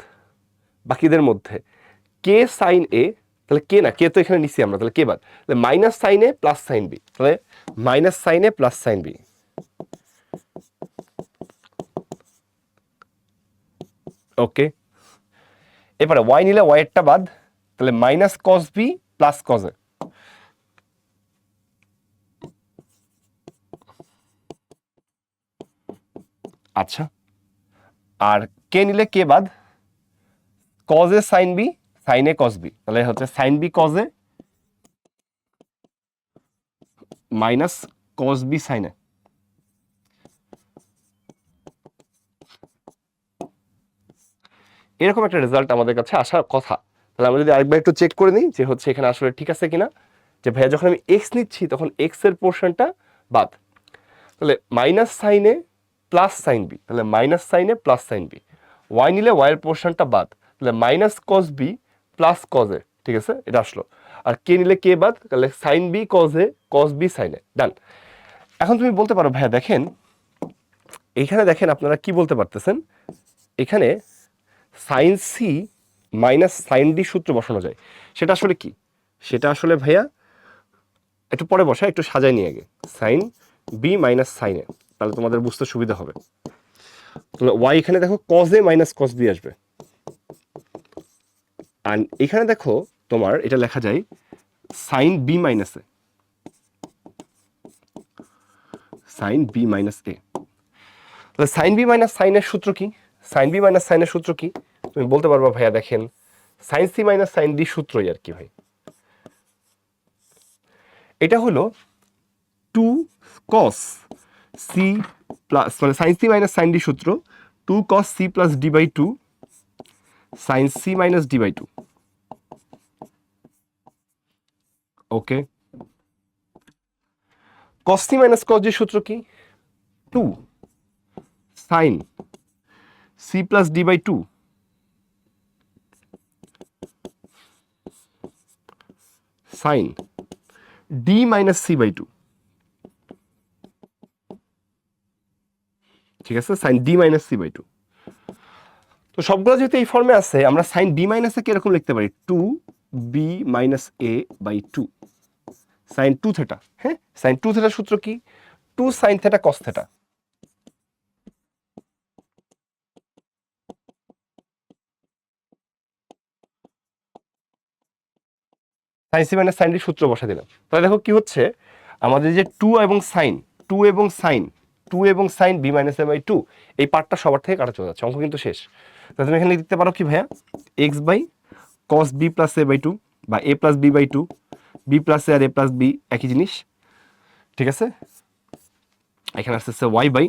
বাকিদের মধ্যে কে সাইন এ, তাহলে কে না, কে তো এখানে নিচ্ছি আমরা, তাহলে কে বাদ, তাহলে মাইনাস সাইন এ প্লাস সাইন বি, তাহলে মাইনাস সাইন এ প্লাস সাইন বি। ওকে, এবারে ওয়াই নিলে ওয়াই এরটা বাদ, তাহলে minus cos b plus cos a. আচ্ছা, আর কে নিলে কে বাদ, cos a sine b, sine a cos b, তাহলে হচ্ছে sine b cos a minus cos b sine a. এরকম একটা রেজাল্ট আমাদের কাছে আসার কথা। তাহলে আমরা যদি আরেকবার একটু চেক করে নিই যে হচ্ছে এখানে আসলে ঠিক আছে কিনা, যে ভাইয়া যখন আমি এক্স নিচ্ছি তখন এক্স এর পোর্শনটা বাদ, তাহলে মাইনাস সাইন এ প্লাস সাইন বি, তাহলে মাইনাস সাইন এ প্লাস সাইন বি। ওয়াই নিলে ওয়াই এর পোর্শনটা বাদ, তাহলে minus cos b plus cos a, ঠিক আছে, এটা আসলো। আর কে নিলে কে বাদ, তাহলে sine b cos a cos b sine a, done. এখন তুমি বলতে পারো ভাইয়া দেখেন এখানে, দেখেন আপনারা কি বলতে পারতেছেন, এখানে sine C minus sine D সূত্র বসানো যায়। সেটা আসলে কি? সেটা আসলে ভাইয়া একটু পরে বসা, একটু সাজায় নিয়ে আগে sine B minus sine a, তাহলে তোমাদের বুঝতে সুবিধা হবে। তাহলে ওয়াই এখানে দেখো cos a minus cos b আসবে, আর এখানে দেখো তোমার এটা লেখা যায় sine B minus a, sine B minus a. তাহলে সাইন বি মাইনাস সাইনের সূত্র কি? সাইন বি মাইনাস সাইনের সূত্র কি তুমি বলতে পারবা ভাইয়া? দেখেন sine C minus sine d সূত্রই আর কি ভাই, এটা হলো 2 cos সি প্লাস, মানে sine C minus sine D সূত্র 2 cos c plus d by 2 sine C minus d by 2। Okay, cos c minus cos d সূত্র কি? 2 sine c plus d by 2 sine d minus c by 2, ঠিক আছে, sine d minus c by 2। তো সবগুলো যেহেতু এই ফর্মে আছে, আমরা সাইন ডি মাইনাস এ কিরকম লিখতে পারি? 2 B minus A by two sine two theta. হ্যাঁ, সাইন টু থেটার সূত্র কি? Two sine theta cos theta. Sine C minus sine D সূত্র বসা দিলাম। তাহলে দেখো কি হচ্ছে, আমাদের যে টু এবং সাইন, টু এবং সাইন, টু এবং sine B minus A by two, এই পার্টটা সবার থেকে কাটা চলে যাচ্ছে, অঙ্ক কিন্তু শেষ। তাহলে তুমি এখানে লিখতে পারো কি ভাইয়া, x by cos b plus a by two, বা a plus b by two, b plus a আর এ প্লাস বি একই জিনিস, ঠিক আছে। এখানে আসতেছে y by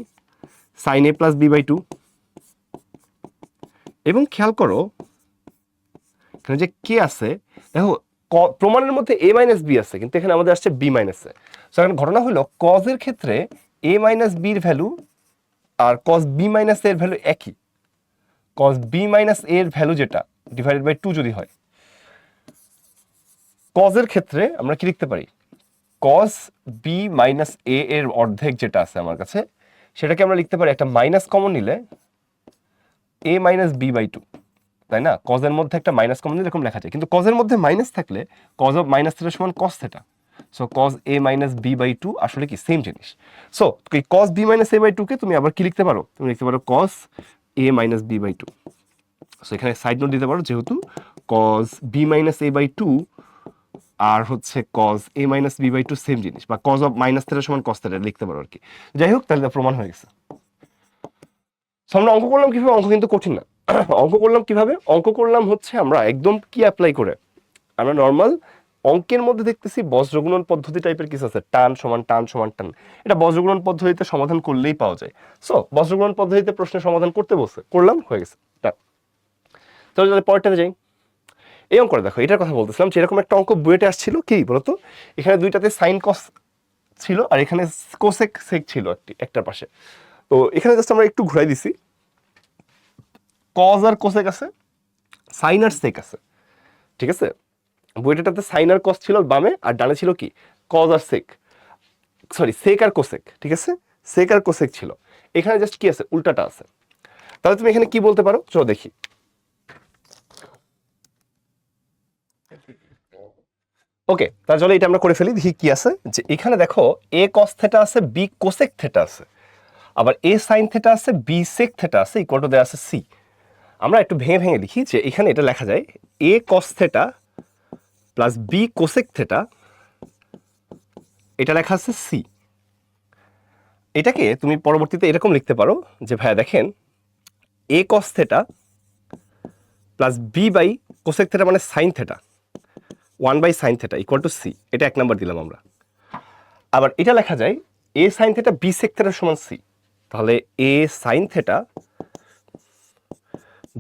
sine A plus b by two, এবং খেয়াল করো এখানে যে কে আছে, দেখো প্রমাণের মধ্যে এ মাইনাস বি আছে, কিন্তু এখানে আমাদের আসছে বি মাইনাস এ। এখন ঘটনা হলো কজের ক্ষেত্রে এ মাইনাস বির ভ্যালু আর কজ বি মাইনাস এর ভ্যালু একই। কজ বি মাইনাস এর ভ্যালু যেটা ডিভাইডেড বাই টু যদি হয়, কজের ক্ষেত্রে আমরা কি লিখতে পারি, কজ বি মাইনাস এ এর অর্ধেক যেটা আছে আমার কাছে, সেটাকে আমরা লিখতে পারি একটা মাইনাস কমন নিলে এ মাইনাস বি বাই টু, তাই না? কজের মধ্যে একটা মাইনাস কমন নিলে এরকম লেখা যায়, কিন্তু কজের মধ্যে মাইনাস থাকলে কজ অফ মাইনাস থেটা সমান cos theta. So cos a minus b by two আসলে কি সেম জিনিস। সো এই cos b minus A by টুকে তুমি আবার কি লিখতে পারো, তুমি লিখতে পারো cos a minus b by two. So এখানে সাইড নোট দিতে পারো, যেহেতু cos b minus A by two আর হচ্ছে cos a minus b by two same জিনিস, বা কজ অফ মাইনাস থেটা সমান কস থেটা লিখতে পারো আর কি। যাই হোক, তাহলে প্রমাণ হয়ে গেছে। আমরা অঙ্ক করলাম কিভাবে? অঙ্ক কিন্তু কঠিন না। অঙ্ক করলাম কিভাবে? অঙ্ক করলাম হচ্ছে আমরা একদম কি অ্যাপ্লাই করে, আমরা নর্মাল অঙ্কের মধ্যে দেখতেছি বজ্রগুণন পদ্ধতি টাইপের কিছু আছে, টান সমান টান সমান টান, এটা বজ্রগুণন পদ্ধতিতে সমাধান করলেই পাওয়া যায়। সো বজ্রগুণন পদ্ধতিতে প্রশ্নের সমাধান করতে বসে করলাম, হয়ে গেছে। তাহলে পরেরটাতে যাই। এই অঙ্কটা দেখো, এটার কথা বলতেছিলাম, যেরকম একটা অঙ্ক বুয়েটে আসছিল, কি বলতো, এখানে দুইটাতে সাইন কস ছিল আর এখানে কোসেক সেক ছিল একটার পাশে। তো এখানে জাস্ট আমরা একটু ঘুরাই দিছি, কজ আর কোসেক আছে, সাইন আর সেক আছে, ঠিক আছে। বইটাতে সাইন আর কস ছিল বামে, আর ডানে ছিল কি কজ আর সেক, সরি সেক আর কোসেক, ঠিক আছে, সেক আর কোসেক ছিল। এখানে জাস্ট কি আছে, উল্টাটা আছে। তাহলে তুমি এখানে কি বলতে পারো, চলো দেখি। ওকে, তাহলে চলো এটা আমরা করে ফেলি, দেখি কি আছে। যে এখানে দেখো এ কস থেটা আছে, বি কোসেক থেটা আছে, আবার এ সাইন থেটা আছে, বি সেক থেটা আছে, ইকুয়াল টু দেয়া আছে সি। আমরা একটু ভেঙে ভেঙে লিখি, যে এখানে এটা লেখা যায় a cos theta plus b cosec theta, এটা লেখা আছে সি। এটাকে তুমি পরবর্তীতে এরকম লিখতে পারো যে ভাইয়া দেখেন, a cos theta plus b by cosec theta মানে sine theta, one by sine theta equal to c. এটা এক নাম্বার দিলাম আমরা। আবার এটা লেখা যায় a sine theta b sec থেটার সমান সি। তাহলে a sine theta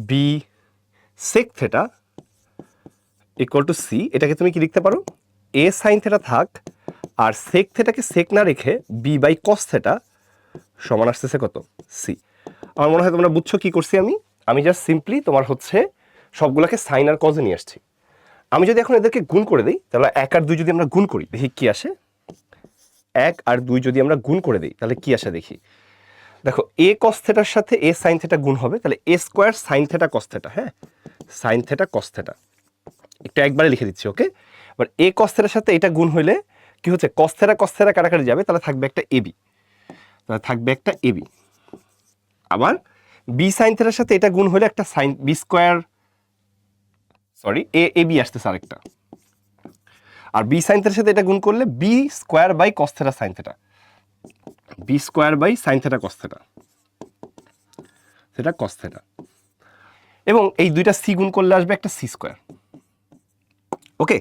b sec theta equal to c. এটাকে তুমি কি লিখতে পারো, এ সাইন থেটা থাক, আর সেক থেটাকে সেক না রেখে বি বাই কস থেটা সমান আসতেছে কত, সি। আমার মনে হয় তোমরা বুঝছো কি করছি আমি। আমি জাস্ট সিম্পলি তোমার হচ্ছে সবগুলোকে সাইন আর কজে নিয়ে আসছি। আমি যদি এখন এদেরকে গুণ করে দিই, তাহলে এক আর দুই যদি আমরা গুণ করি, দেখি কি আসে। এক আর দুই যদি আমরা গুণ করে দিই, তাহলে কি আসে দেখি। দেখো এ কস থেটার সাথে এ সাইন থেটা গুণ হবে, তাহলে a square sine theta cos theta, হ্যাঁ, সাইন থেটা কস থেটা। একটু একবারে লিখে দিচ্ছি, ওকে। এবার এ কস থেটার সাথে এটা গুণ হইলে কি হচ্ছে, কস থেটা কাটাকাটি যাবে, তাহলে থাকবে একটা এবি, তাহলে থাকবে একটা এবি। আবার বি সাইন থেটার সাথে এটা গুণ হলে একটা sign B square, sorry A B আসতেছে আরেকটা। আর বি সাইন থেটার সাথে এটা গুণ করলে B square by cos theta sine theta, B square by sine theta cos theta, সেটা কস থেটা। এবং এই দুইটা সি গুণ করলে আসবে একটা সি স্কোয়ার। ওকে,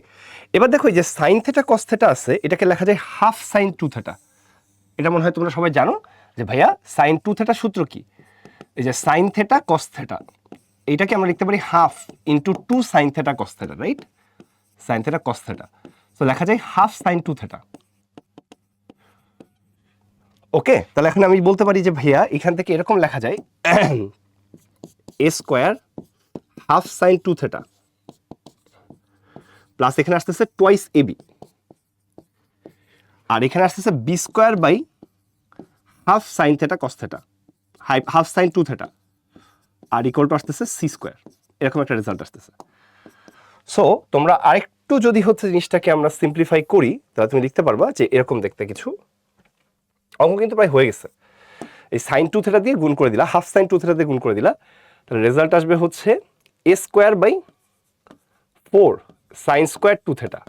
এবার দেখো এই যে সাইন থেটা কস থেটা আছে, এটাকে লেখা যায় হাফ সাইন টু থেটা। এটা মনে হয় তোমরা সবাই জানো যে ভাইয়া সাইন টু থেটা সূত্র কি, এই যে সাইন থেটা কস থেটা, এইটাকে আমরা লিখতে পারি half into two sine theta cos theta, right, sine theta cos theta. তো লেখা যায় half sine two theta. Okay, তাহলে এখন আমি বলতে পারি যে ভাইয়া এখান থেকে এরকম লেখা যায় a square half sine two theta plus এখানে আসতেছে টোয়াইস এবি, আর এখানে আসতেছে b square by half sine theta cos theta, half sine two theta, আর ইকুয়াল টু আসতেছে সি স্কোয়ার। এরকম একটা রেজাল্ট আসতেছে। সো তোমরা আরেকটু যদি হচ্ছে জিনিসটাকে আমরা সিম্পলিফাই করি তাহলে তুমি লিখতে পারবা যে এরকম দেখতে কিছু অঙ্ক কিন্তু প্রায় হয়ে গেছে। এই সাইন টু থেটা দিয়ে গুণ করে দিলা, হাফ সাইন টু থেটা দিয়ে গুণ করে দিলা, তাহলে রেজাল্ট আসবে হচ্ছে a square by 4 sine square two theta,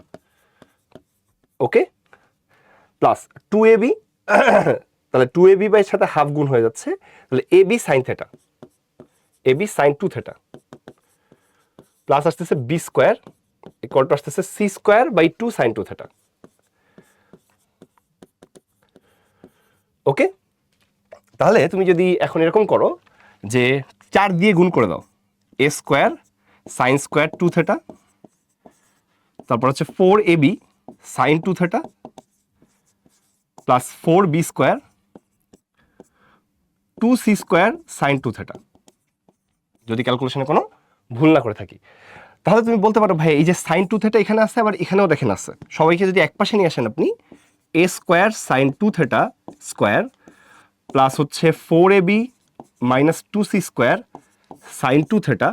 okay, plus 2ab, তাহলে 2ab বাই সাথে হাফ গুণ হয়ে যাচ্ছে, তাহলে ab sine theta, ab sine two theta, plus আসতেছে বি স্কোয়ার ইকুয়াল টু আসতেছে c square by 2 sine two theta, okay. তাহলে তুমি যদি এখন এরকম করো যে 4 দিয়ে গুণ করে দাও, a square sine square two theta, তারপর হচ্ছে 4ab sine two theta plus 4b square 2c square sine two theta, যদি ক্যালকুলেশনে কোনো ভুল না করে থাকি। তাহলে তুমি বলতে পারো ভাই এই যে সাইন টু থেটা এখানে আছে, আবার এখানেও দেখেন আছে, সবাইকে যদি এক পাশে নিয়ে আসেন আপনি, a square sine two theta square plus হচ্ছে 4ab minus 2c square sine two theta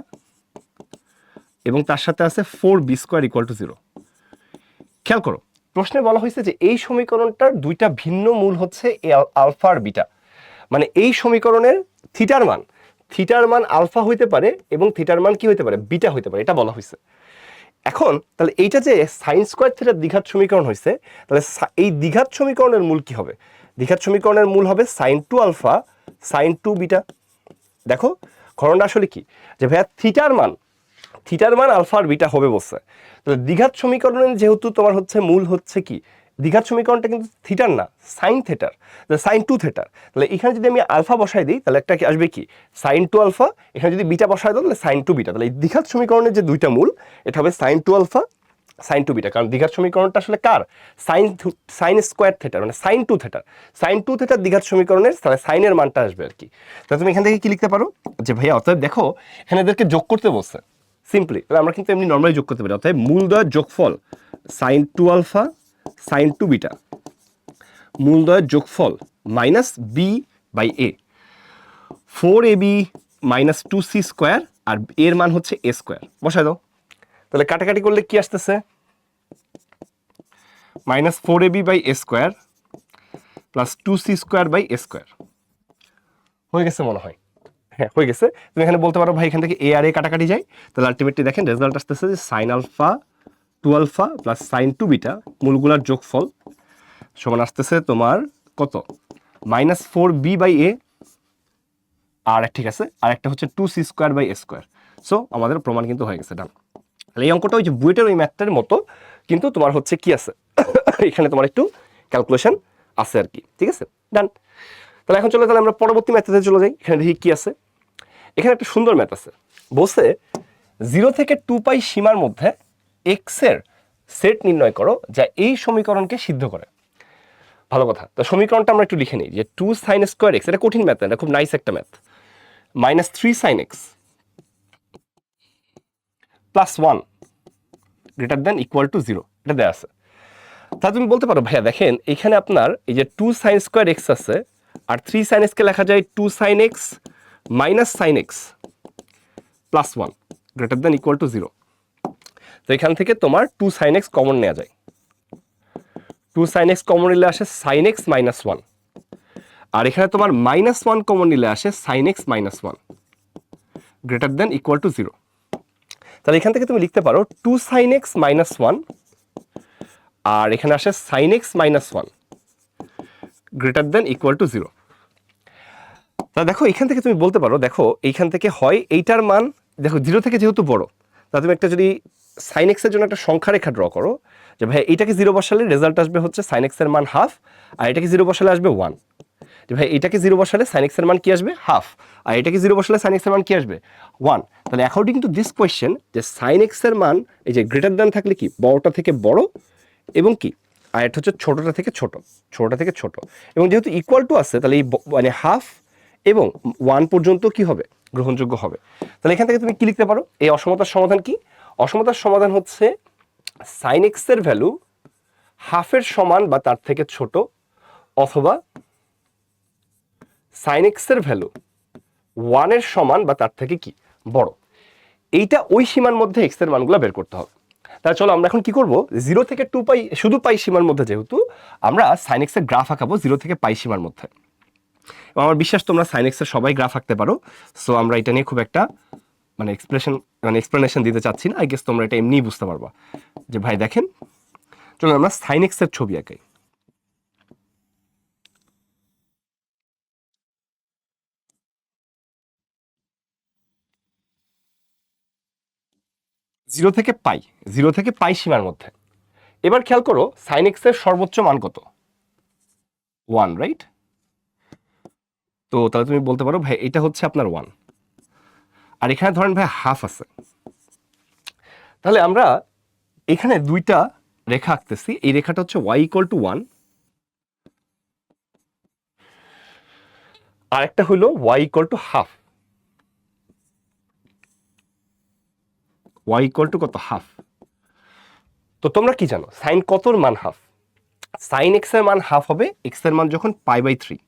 এবং তার সাথে আছে 4b স্কোয়ার ইকুয়াল টু 0। খেয়াল করো, প্রশ্নে বলা হয়েছে যে এই সমীকরণটার দুইটা ভিন্ন মূল হচ্ছে আলফা আর বিটা, মানে এই সমীকরণের থিটার মান আলফা হইতে পারে এবং থিটার মান কি হইতে পারে, বিটা হইতে পারে, এটা বলা হয়েছে। এখন তাহলে এইটা যে সাইন স্কোয়ার থিটার দ্বিঘাত সমীকরণ হয়েছে, তাহলে এই দ্বিঘাত সমীকরণের মূল কি হবে, দ্বিঘাত সমীকরণের মূল হবে sine two alpha sine two beta. দেখো ঘটনাটা আসলে কি, যে ভাইয়া থিটার মান আলফা আর বিটা হবে বলছে, তাহলে দ্বিঘাত সমীকরণের যেহেতু তোমার হচ্ছে মূল হচ্ছে কি, দ্বিঘাত সমীকরণটা কিন্তু থিটার না, সাইন থেটার, সাইন টু থেটার, তাহলে এখানে যদি আমি আলফা বসাই দিই তাহলে একটা আসবে কি সাইন টু আলফা, এখানে যদি বিটা বসাই দাও তাহলে সাইন টু বিটা, তাহলে এই দ্বিঘাত সমীকরণের যে দুইটা মূল এটা হবে sine two alpha sine two beta, কারণ দ্বিঘাত সমীকরণটা আসলে কার, সাইন স্কোয়ার থেটার, মানে সাইন টু থেটার দ্বিঘাত সমীকরণের, তাহলে সাইনের মানটা আসবে আর কি। তাহলে তুমি এখান থেকে কি লিখতে পারো যে ভাইয়া অতএব দেখো এখানে এদেরকে যোগ করতে বলছে সিম্পলি, তাহলে আমরা কিন্তু এমনি নর্মালি যোগ করতে পারি, অতএব মূল দ্বয়ের যোগফল sine two alpha sine two beta, মূল দ্বয়ের যোগফল minus b by a, 4ab minus 2c square আর এর মান হচ্ছে এ স্কোয়ার, বসায় দাও। তাহলে কাটাকাটি করলে কি আসতেছে, minus 4ab by A square plus 2c square by A square, হয়ে গেছে মনে হয়, হ্যাঁ হয়ে গেছে। তুমি এখানে বলতে পারো ভাই এখান থেকে এ আর এ কাটাকাটি যায়, তাহলে আলটিমেটলি দেখেন রেজাল্ট আসতেছে যে sine alpha two alpha plus sine two beta মূলগুলার যোগফল সমান আসতেছে তোমার কত, minus 4b by A, r ঠিক আছে, আর একটা হচ্ছে 2c square by A square. So আমাদের প্রমাণ কিন্তু হয়ে গেছে, ডান। তাহলে এই অঙ্কটা ওই যে বুয়েটের ওই ম্যাথটার মতো, কিন্তু তোমার হচ্ছে কি আছে এখানে তোমার একটু ক্যালকুলেশন আছে আর কি, ঠিক আছে, ডান। তাহলে এখন তাহলে আমরা পরবর্তী ম্যাথে চলে যাই, এখানে দেখি কি আছে। এখানে একটা সুন্দর ম্যাথ আছে, বলছে 0 থেকে 2 পাই সীমার মধ্যে এক্স এর সেট নির্ণয় করো যা এই সমীকরণকে সিদ্ধ করে। ভালো কথা, তো সমীকরণটা আমরা একটু লিখে নিই যে 2 সাইন স্কোয়ার এক্স, এটা কঠিন ম্যাথ না, এটা খুব নাইস একটা math, minus 3 sine X plus 1 greater than equal to 0, এটা দেওয়া আছে। তা তুমি বলতে পারো ভাইয়া দেখেন এখানে আপনার এই যে 2 সাইন স্কোয়ার এক্স আছে আর 3 সাইন এক্সকে লেখা যায় 2 sine X minus sine X plus 1 greater than equal to 0। তো এখান থেকে তোমার 2 সাইন এক্স কমন নেওয়া যায়, 2 সাইন এক্স কমন নিলে আসে সাইন এক্স মাইনাস 1, আর এখানে তোমার মাইনাস 1 কমন নিলে আসে sine X minus 1 greater than equal to 0। তাহলে এখান থেকে তুমি লিখতে পারো 2 সাইন এক্স মাইনাস 1 আর এখানে আসে sine X minus 1 greater than equal to 0। তা দেখো এখান থেকে তুমি বলতে পারো, দেখো এইখান থেকে হয় এইটার মান, দেখো 0 থেকে যেহেতু বড়, তা তুমি একটা যদি সাইন এক্সের জন্য একটা সংখ্যা রেখা ড্র করো যে ভাই এইটাকে 0 বসালে রেজাল্ট আসবে হচ্ছে সাইন এক্সের মান হাফ, আর এটাকে 0 বসালে আসবে 1, যে ভাই এটাকে 0 বসালে সাইন এক্সের মান কি আসবে হাফ, আর এটাকে 0 বসালে সাইন এক্সের মান কি আসবে 1। তাহলে অ্যাকর্ডিং টু দিস কোয়েশ্চেন যে সাইন এক্সের মান এই যে গ্রেটার দ্যান থাকলে কি বড়টা থেকে বড় এবং কি আর এটা হচ্ছে ছোটটা থেকে ছোট, এবং যেহেতু ইকুয়াল টু আছে তাহলে এই মানে হাফ এবং 1 পর্যন্ত কি হবে গ্রহণযোগ্য হবে। তাহলে এখান থেকে তুমি কি লিখতে পারো, এই অসমতার সমাধান কি, অসমতার সমাধান হচ্ছে সাইন এক্সের ভ্যালু হাফের সমান বা তার থেকে ছোট অথবা সাইন এক্সের ভ্যালু 1 এর সমান বা তার থেকে কি বড়, এইটা ওই সীমার মধ্যে এক্স এর মানগুলো বের করতে হবে। তাহলে চলো আমরা এখন কি করব, 0 থেকে 2 পাই শুধু পাই সীমার মধ্যে যেহেতু আমরা sin x এর গ্রাফ আঁকাবো 0 থেকে পাই সীমার মধ্যে। এবং আমার বিশ্বাস তোমরা sin x এর সবাই গ্রাফ আঁকতে পারো, সো আমরা এটা নিয়ে খুব একটা এক্সপ্লেনেশন দিতে চাচ্ছি না। আই গেস তোমরা এটা এমনিই বুঝতে পারবা যে ভাই দেখেন, চলো আমরা sin x এর ছবি আঁকাই। জিরো থেকে পাই সীমার মধ্যে। এবার খেয়াল করো sin x এর সর্বোচ্চ মান কত, 1, রাইট? তো তাহলে তুমি বলতে পারো ভাই এটা হচ্ছে আপনার 1, আর এখানে ধরেন ভাই হাফ আছে। তাহলে আমরা এখানে দুইটা রেখা আঁকতেছি, এই রেখাটা হচ্ছে y = 1, আর একটা হলো y = হাফ। y = কত, হাফ। তো তোমরা কি জানো সাইন কতর মান হাফ? সাইন x এর মান হাফ হবে x এর মান যখন π/3,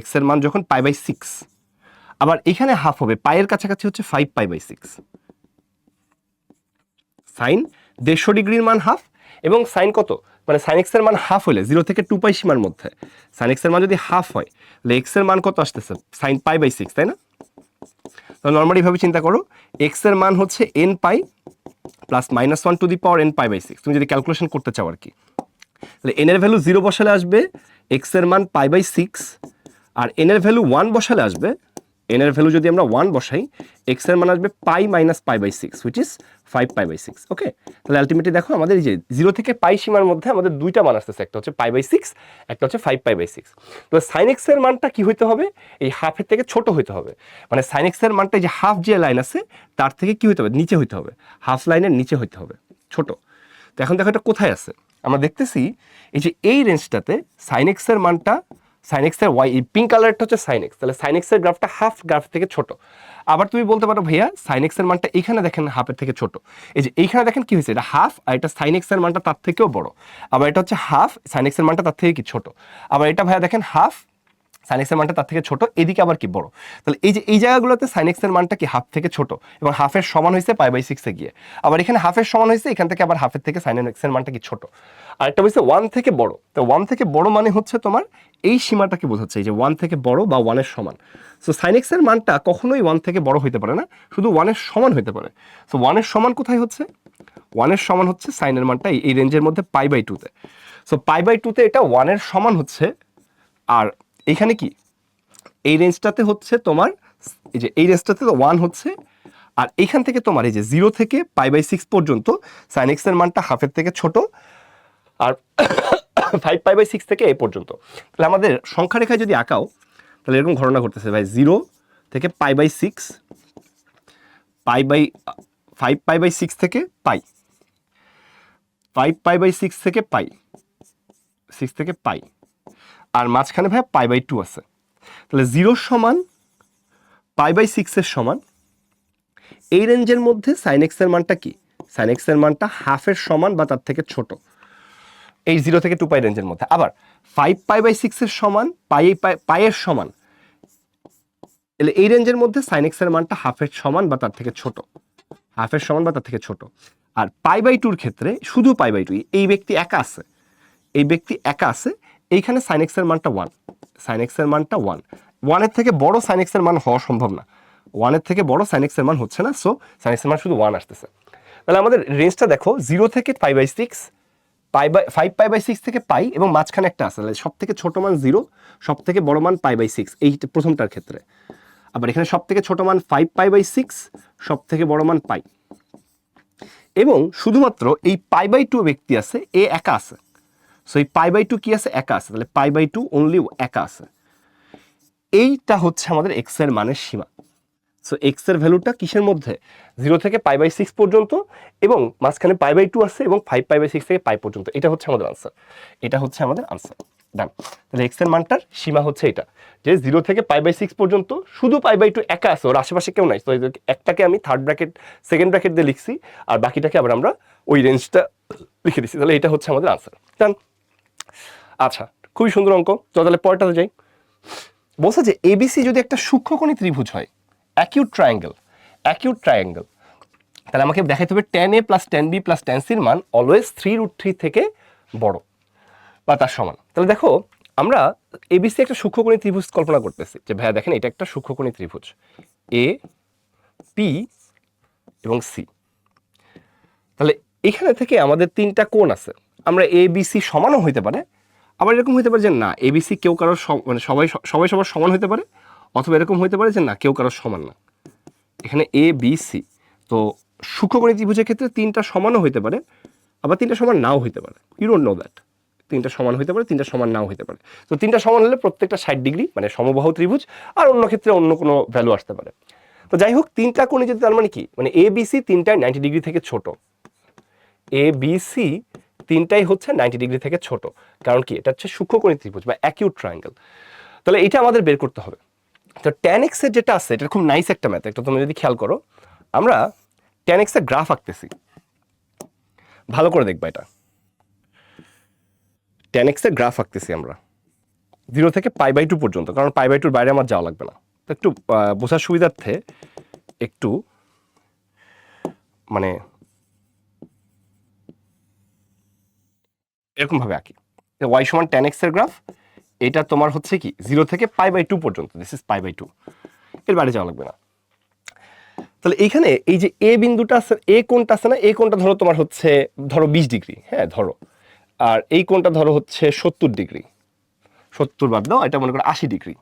x এর মান যখন π/6, আবার এখানে হাফ হবে পায়ের কাছাকাছি হচ্ছে 5π/6। সাইন 150 ডিগ্রির মান হাফ, এবং সাইন কত, মানে সাইন x এর মান হাফ হলে 0 থেকে 2 পাই সীমার মধ্যে সাইন x এর মান যদি হাফ হয় তাহলে x এর মান কত আসতেছে, সাইন π/6, তাই না? তো নর্মালি ভাবে চিন্তা করো, x এর মান হচ্ছে n pi plus -1 two the power n π/6, তুমি যদি ক্যালকুলেশন করতে চাও আর কি। তাহলে n এর ভ্যালু 0 বসালে আসবে x এর মান π/6, আর n এর ভ্যালু 1 বসালে আসবে, n এর ভ্যালু যদি আমরা 1 বসাই x এর মান আসবে π - π/6 হুইচ ইজ 5π/6। ওকে, তাহলে আলটিমেটলি দেখো আমাদের এই যে 0 থেকে পাই সীমার মধ্যে আমাদের দুইটা মান আসতেছে, একটা হচ্ছে π/6, একটা হচ্ছে 5π/6। তো sin x এর মানটা কি হইতে হবে, এই হাফের থেকে ছোট হইতে হবে। মানে sin x এর মানটা যে হাফ যে লাইন আছে তার থেকে কি হইতে হবে, নিচে হইতে হবে, হাফ লাইনের নিচে হইতে হবে, ছোট। তো এখন দেখো এটা কোথায় আছে, আমরা দেখতেছি এই যে এই রেঞ্জটাতে sin x এর মানটা, sin x এর y, এই পিঙ্ক কালারটা হচ্ছে sin x, তাহলে sin x এর গ্রাফটা হাফ গ্রাফ থেকে ছোট। আবার তুমি বলতে পারো ভাইয়া sin x এর মানটা এখানে দেখেন হাফের থেকে ছোট, এই যে এইখানে দেখেন কি হয়েছে, এটা হাফ, আর এটা sin x এর মানটা তার থেকেও বড়। আবার এটা হচ্ছে হাফ, sin x এর মানটা তার থেকে কি ছোট। আবার এটা ভাইয়া দেখেন হাফ, sin x এর মানটা তার থেকে ছোট, এদিকে আবার কি বড়। তাহলে এই যে এই জায়গাগুলোতে sin x এর মানটা কি হাফ থেকে ছোট, এবং হাফের সমান হয়েছে π/6 এ গিয়ে। আবার এখানে হাফের সমান হয়েছে, এখান থেকে আবার হাফের থেকে sin x এর মানটা কি ছোট। আর একটা হচ্ছে 1 থেকে বড়। তো 1 থেকে বড় মানে হচ্ছে তোমার এই সীমাটাকে বোঝাচ্ছে, এই যে 1 থেকে বড় বা 1 এর সমান। সো sin x এর মানটা কখনোই 1 থেকে বড় হইতে পারে না, শুধু 1 এর সমান হইতে পারে। সো 1 এর সমান কোথায় হচ্ছে, 1 এর সমান হচ্ছে sin এর মানটা এই রেঞ্জের মধ্যে π/2 তে। সো π/2 তে এটা 1 এর সমান হচ্ছে, আর এখানে কি এই রেঞ্জটাতে হচ্ছে তোমার, এই যে এই রেঞ্জটাতে তো 1 হচ্ছে, আর এইখান থেকে তোমার এই যে 0 থেকে π/6 পর্যন্ত sin x এর মানটা হাফের থেকে ছোট, আর 5π/6 থেকে এই পর্যন্ত। তাহলে আমাদের সংখ্যা রেখায় যদি আঁকাও তাহলে এরকম ঘটনা ঘটতেছে ভাই, 0 থেকে π/6, 5π/6 থেকে পাই, 5π/6 থেকে পাই, 6 থেকে পাই, আর মাঝখানে ভাই π/2 আছে। তাহলে 0 সমান π/6 এর সমান, এই রেঞ্জের মধ্যে sin x এর মানটা কি, sin x এর মানটা হাফের সমান বা তার থেকে ছোট, এই 0 থেকে 2 পাই রেঞ্জের মধ্যে। আবার 5π/6 এর সমান পাইয়ের সমান, তাহলে এই রেঞ্জের মধ্যে sin x এর মানটা হাফের সমান বা তার থেকে ছোট, হাফের সমান বা তার থেকে ছোট। আর π/2 এর ক্ষেত্রে শুধু π/2, এই ব্যক্তি একা আছে, এই ব্যক্তি একা আছে, এইখানে sin x এর মানটা 1, sin x এর মানটা 1, 1 এর থেকে বড় sin x এর মান হওয়া সম্ভব না, 1 এর থেকে বড় sin x এর মান হচ্ছে না, সো sin x এর মান শুধু 1 আসতেছে। তাহলে আমাদের রেঞ্জটা দেখো 0 থেকে π/6, 5π/6 থেকে পাই, এবং মাঝখানে একটা আছে, সব থেকে ছোট মান 0, সব থেকে বড় মান π/6, এই প্রথমটার ক্ষেত্রে। আবার এখানে সব থেকে ছোট মান 5π/6, সব থেকে বড় মান পাই, এবং শুধুমাত্র এই π/2 ব্যক্তি আছে, এ একা আছে। সো এই π/2 কি আছে, একা আছে, তাহলে π/2 অনলি একা আছে। এইটা হচ্ছে আমাদের x এর মানের সীমা। সো x এর ভ্যালুটা কিসের মধ্যে, 0 থেকে π/6 পর্যন্ত, এবং মাঝখানে π/2 আছে, এবং 5π/6 থেকে পাই পর্যন্ত। এটা হচ্ছে আমাদের আনসার, এটা হচ্ছে আমাদের আনসার। ডান। তাহলে x এর মানটার সীমা হচ্ছে এটা, যে 0 থেকে π/6 পর্যন্ত শুধু π/2 একা আছে, ওর আশেপাশে কেউ নাই। তো একটাকে আমি থার্ড ব্র্যাকেট সেকেন্ড ব্র্যাকেট দিয়ে লিখছি, আর বাকিটাকে আবার আমরা ওই রেঞ্জটা লিখে দিচ্ছি। তাহলে এটা হচ্ছে আমাদের আনসার। ডান। আচ্ছা, খুবই সুন্দর অঙ্ক। তাহলে পরেরটাতে যাই। বলছে যে এবিসি যদি একটা সূক্ষ্মকোণী ত্রিভুজ হয়, অ্যাকিউট ট্রায়াঙ্গেল, তাহলে আমাকে দেখাইতে হবে tan a plus tan b plus tan c এর মান অলওয়েজ 3√3 থেকে বড় বা তার সমান। তাহলে দেখো আমরা এবিসি একটা সূক্ষ্মকোণী ত্রিভুজ কল্পনা করতেছি যে ভাইয়া দেখেন এটা একটা সূক্ষ্মকোণী ত্রিভুজ এ পি এবং সি। তাহলে এখানে থেকে আমাদের তিনটা কোণ আছে, আমরা এ বি সি সমানও হইতে পারে, আবার এরকম হইতে পারে যে না এ বি সি কেউ কারোর মানে সবাই সবাই সবার সমান হইতে পারে, অথবা এরকম হইতে পারে যে না কেউ কারোর সমান না। এখানে এ বি সি, তো সূক্ষ্মকোণী ত্রিভুজের ক্ষেত্রে তিনটা সমানও হইতে পারে, আবার তিনটা সমান নাও হইতে পারে। You don't know that. তিনটা সমান হইতে পারে, তিনটা সমান নাও হইতে পারে। তো তিনটা সমান হলে প্রত্যেকটা 60 ডিগ্রি মানে সমবাহু ত্রিভুজ, আর অন্য ক্ষেত্রে অন্য কোনো ভ্যালু আসতে পারে। তো যাই হোক তিনটা কোণে যদি তার মানে কি মানে এ বি সি তিনটাই 90 ডিগ্রি থেকে ছোট, এ বি সি তিনটাই হচ্ছে 90 ডিগ্রি থেকে ছোট, কারণ কি এটা হচ্ছে সূক্ষ্মকোণী ত্রিভুজ বা অ্যাকিউট ট্রায়াঙ্গেল। তাহলে এটা আমাদের বের করতে হবে। তো tan x এর যেটা আছে এটা খুব নাইস একটা ম্যাথ, একটা তুমি যদি খেয়াল করো, আমরা tan x এর গ্রাফ আঁকতেছি, ভালো করে দেখবা এটা। tan x এর গ্রাফ আঁকতেছি আমরা 0 থেকে π/2 পর্যন্ত, কারণ π/2 বাইরে আমার যাওয়া লাগবে না। তো একটু বোঝার সুবিধার্থে একটু মানে এরকম ভাবে আঁকি, y সমান tan x এর গ্রাফ, এটা তোমার হচ্ছে কি 0 থেকে π/2 পর্যন্ত, দিস ইজ π/2, এর বাইরে যাওয়া লাগবে না। তাহলে এইখানে এই যে এ বিন্দুটা আছে, এ কোণটা আছে না, এই কোণটা ধরো তোমার হচ্ছে ধরো 20 ডিগ্রি, হ্যাঁ ধরো, আর এই কোণটা ধরো হচ্ছে 70 ডিগ্রি, 70 বাদ দাও, এটা মনে করো 80 ডিগ্রি।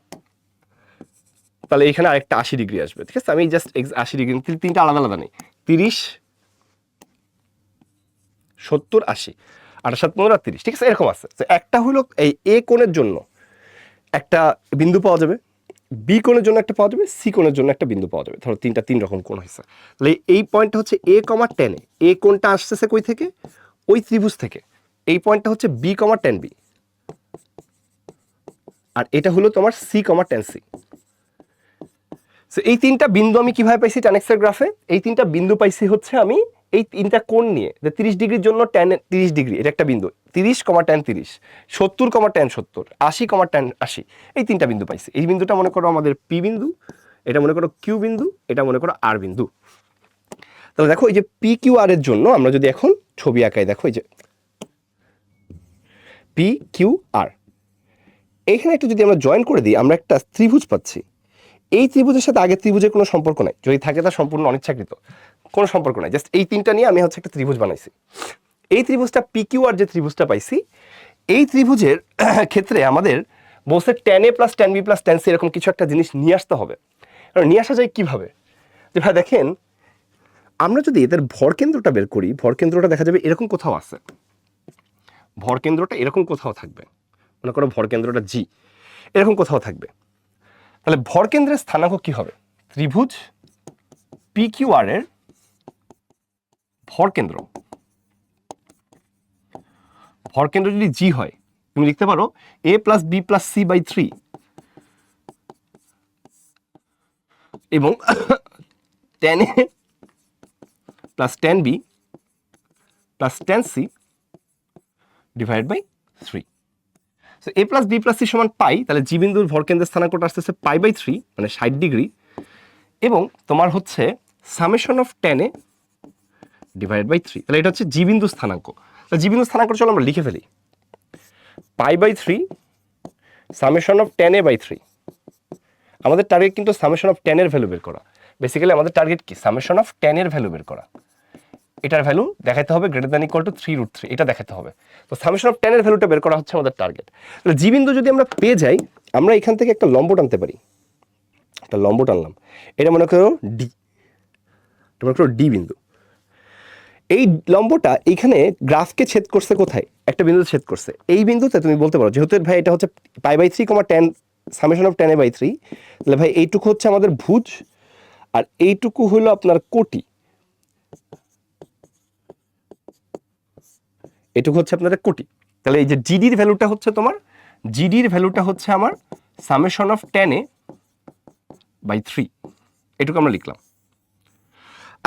তাহলে এখানে আরেকটা 80 ডিগ্রি আসবে, ঠিক আছে? আমি জাস্ট 80 ডিগ্রি, তিনটা আলাদা আলাদা নেই, 30 70 80, 28 15 30, ঠিক আছে? এরকম আছে। তো একটা হলো এই এ কোণের জন্য একটা বিন্দু পাওয়া যাবে, বি কোণের জন্য একটা পাওয়া যাবে, সি কোণের জন্য একটা বিন্দু পাওয়া যাবে। ধরো তিন রকম কোণ হয়েছে। তাহলে এই পয়েন্টটা হচ্ছে এ কমা tan এ, এ কোণটা আসতেছে কই থেকে? ওই ত্রিভুজ থেকে। এই পয়েন্টটা হচ্ছে বি কমা tan বি, আর এটা হলো তোমার সি কমা tan সি। এই তিনটা বিন্দু আমি কিভাবে পাইছি tan x এর গ্রাফে? এই তিনটা বিন্দু পাইছি হচ্ছে আমি এই তিনটা কোণ নিয়ে, 30 ডিগ্রির জন্য tan 30 ডিগ্রি, এটা একটা বিন্দু, 30 tan 30, 70 tan 70, 80 tan 80, এই তিনটা বিন্দু পাইছি। এই বিন্দুটা মনে করো আমাদের পি বিন্দু, এটা মনে করো কিউ বিন্দু, এটা মনে করো আর বিন্দু। তাহলে দেখো এই যে পি কিউ আর এর জন্য আমরা যদি এখন ছবি আঁকাই, দেখো এই যে পি কিউ আর, এইখানে একটু যদি আমরা জয়েন করে দিই, আমরা একটা ত্রিভুজ পাচ্ছি। এই ত্রিভুজের সাথে আগের ত্রিভুজের কোনো সম্পর্ক নাই, যদি থাকে তা সম্পূর্ণ অনিচ্ছাকৃত, কোনো সম্পর্ক নাই, জাস্ট এই তিনটা নিয়ে আমি হচ্ছে একটা ত্রিভুজ বানাইছি। এই ত্রিভুজটা পি কিউ আর যে ত্রিভুজটা পাইছি, এই ত্রিভুজের ক্ষেত্রে আমাদের বলছে tan a plus tan b plus tan c এরকম কিছু একটা জিনিস নিয়ে আসতে হবে। নিয়ে আসা যায় কিভাবে? যে ভাই দেখেন, আমরা যদি এদের ভরকেন্দ্রটা বের করি, ভরকেন্দ্রটা দেখা যাবে এরকম কোথাও আছে, ভরকেন্দ্রটা এরকম কোথাও থাকবে, মনে করো ভরকেন্দ্রটা জি, এরকম কোথাও থাকবে। তাহলে ভরকেন্দ্রের স্থানাঙ্ক কি হবে? ত্রিভুজ পি কিউ আর এর ভরকেন্দ্র, ভরকেন্দ্র যদি জি হয়, তুমি লিখতে পারো a plus B plus C by 3, এবং tan a plus tan b plus tan c divide by 3। So a plus B plus C সমান পাই, তাহলে জি বিন্দুর ভরকেন্দ্রের স্থানাঙ্কটা আসতেছে π/3 মানে 60 ডিগ্রি, এবং তোমার হচ্ছে summation of tan a divide by 3, তাহলে এটা হচ্ছে জি বিন্দু স্থানাঙ্ক। তাহলে জি বিন্দু স্থানাঙ্ক চলো আমরা লিখে ফেলি, π/3 summation of tan a by 3। আমাদের টার্গেট কিন্তু সামেশন অফ tan এর ভ্যালু বের করা, বেসিক্যালি আমাদের টার্গেট কি সামেশন অফ tan এর ভ্যালু বের করা, এটার ভ্যালু দেখাতে হবে গ্রেটার দ্যান ইকুয়াল টু 3√3, এটা দেখাতে হবে। তো সামেশন অফ tan এর ভ্যালুটা বের করা হচ্ছে আমাদের টার্গেট। তাহলে জি বিন্দু যদি আমরা পেয়ে যাই, আমরা এখান থেকে একটা লম্ব টানতে পারি, একটা লম্ব টানলাম, এটা মনে করো ডি, মনে করো ডি বিন্দু। এই লম্বটা এইখানে গ্রাফকে ছেদ করছে কোথায়? একটা বিন্দুতে ছেদ করছে, এই বিন্দুতে তুমি বলতে পারো যেহেতু ভাই এটা হচ্ছে π/3 tan summation of tan a/3, তাহলে ভাই এইটুকু হচ্ছে আমাদের ভুজ, আর এইটুকু হলো আপনার কোটি, এটুকু হচ্ছে আপনাদের কোটি। তাহলে এই যে জিডির ভ্যালুটা হচ্ছে তোমার, জিডির ভ্যালুটা হচ্ছে আমার সামেশন অফ tan a/3, এটুকু আমরা লিখলাম।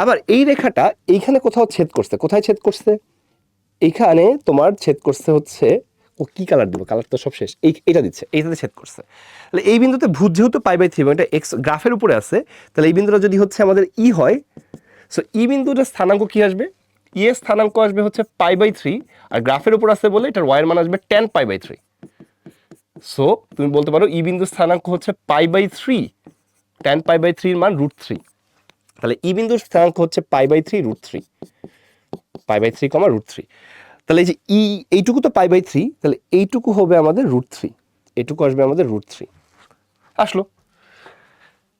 আবার এই রেখাটা এইখানে কোথাও ছেদ করছে, কোথায় ছেদ করছে? এইখানে তোমার ছেদ করছে হচ্ছে, ও কি কালার দিব, কালার তো সব শেষ, এইটা দিচ্ছে, এইটাতে ছেদ করছে। তাহলে এই বিন্দুতে ভুজ যেহেতু π/3 এবং এটা এক্স গ্রাফের উপরে আছে, তাহলে এই বিন্দুটা যদি হচ্ছে আমাদের ই হয়, সো ই বিন্দুটার স্থানাঙ্ক কি আসবে? ই এর স্থানাঙ্ক আসবে হচ্ছে π/3, আর গ্রাফের উপর আছে বলে এটার ওয়াইয়ের মান আসবে tan π/3। সো তুমি বলতে পারো ই বিন্দুর স্থানাঙ্ক হচ্ছে π/3, tan π/3 এর মান √3। তাহলে ই বিন্দুর স্থানাঙ্ক হচ্ছে π/3 √3, π/3, √3। তাহলে এই যে ই এইটুকু তো π/3, তাহলে এইটুকু হবে আমাদের √3, এইটুকু আসবে আমাদের √3 আসলো।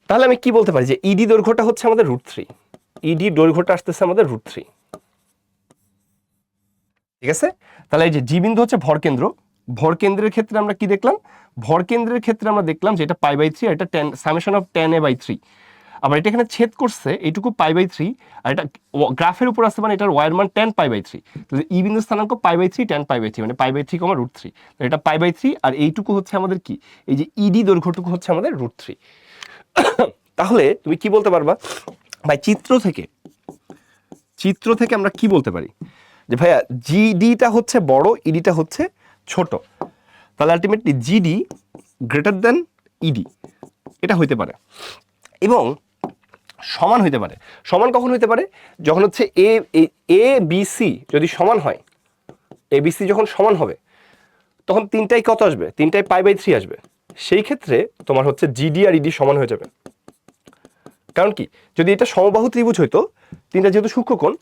তাহলে আমি কি বলতে পারি যে ইডি দৈর্ঘ্যটা হচ্ছে আমাদের √3, ইডি দৈর্ঘ্যটা আসতেছে আমাদের √3, ঠিক আছে। তাহলে এই যে জি বিন্দু হচ্ছে ভরকেন্দ্র, ভরকেন্দ্রের ক্ষেত্রে আমরা কি দেখলাম? ভরকেন্দ্রের ক্ষেত্রে আমরা দেখলাম যে এটা π/3 আর এটা সামেশন অফ tan a/3। আবার এটা এখানে ছেদ করছে এইটুকু π/3, আর এটা গ্রাফের উপর আসছে মানে এটার ওয়ার মান tan π/3। তাহলে ই বিন্দু স্থানাঙ্ক π/3 tan π/3 মানে π/3, √3। তো এটা π/3 আর এইটুকু হচ্ছে আমাদের কি, এই যে ইডি দৈর্ঘ্যটুকু হচ্ছে আমাদের √3। তাহলে তুমি কি বলতে পারবা ভাই চিত্র থেকে আমরা কি বলতে পারি যে ভাইয়া জিডিটা হচ্ছে বড়, ইডিটা হচ্ছে ছোট, তাহলে ultimately GD greater than ED এটা হইতে পারে, এবং সমান হইতে পারে। সমান কখন হইতে পারে? যখন হচ্ছে এ বি সি যদি সমান হয়, এ বি সি যখন সমান হবে তখন তিনটাই কত আসবে? তিনটাই π/3 আসবে। সেই ক্ষেত্রে তোমার হচ্ছে জিডি আর ইডি সমান হয়ে যাবে। কারণ কি, যদি এটা সমবাহু ত্রিভুজ হইতো, তিনটা যেহেতু সূক্ষ্মকোণ,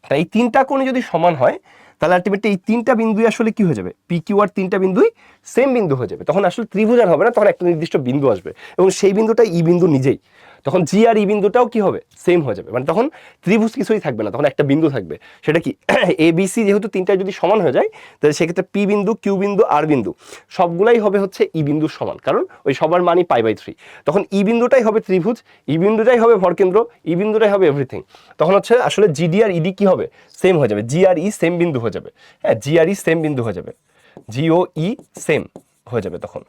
তাই এই তিনটা কোণে যদি সমান হয় তাহলে আলটিমেটলি এই তিনটা বিন্দুই আসলে কি হয়ে যাবে? পি কিউ আর তিনটা বিন্দুই সেম বিন্দু হয়ে যাবে। তখন আসলে ত্রিভুজ আর হবে না, তখন একটা নির্দিষ্ট বিন্দু আসবে এবং সেই বিন্দুটা ই বিন্দু নিজেই। তখন জি আর ই বিন্দুটাও কি হবে? সেম হয়ে যাবে। মানে তখন ত্রিভুজ কিছুই থাকবে না, তখন একটা বিন্দু থাকবে। সেটা কি, এ বি সি যেহেতু তিনটায় যদি সমান হয়ে যায় তাহলে সেক্ষেত্রে পি বিন্দু, কিউ বিন্দু, আর বিন্দু সবগুলাই হবে হচ্ছে ই বিন্দুর সমান, কারণ ওই সবার মানই π/3। তখন ই বিন্দুটাই হবে ত্রিভুজ, ই বিন্দুটাই হবে ভরকেন্দ্র, ই বিন্দুটাই হবে এভরিথিং। তখন হচ্ছে আসলে জিডি আর ইডি কি হবে? সেম হয়ে যাবে। জি আর ই সেম বিন্দু হয়ে যাবে। হ্যাঁ, জি আর ই সেম বিন্দু হয়ে যাবে, জি ও ই সেম হয়ে যাবে তখন।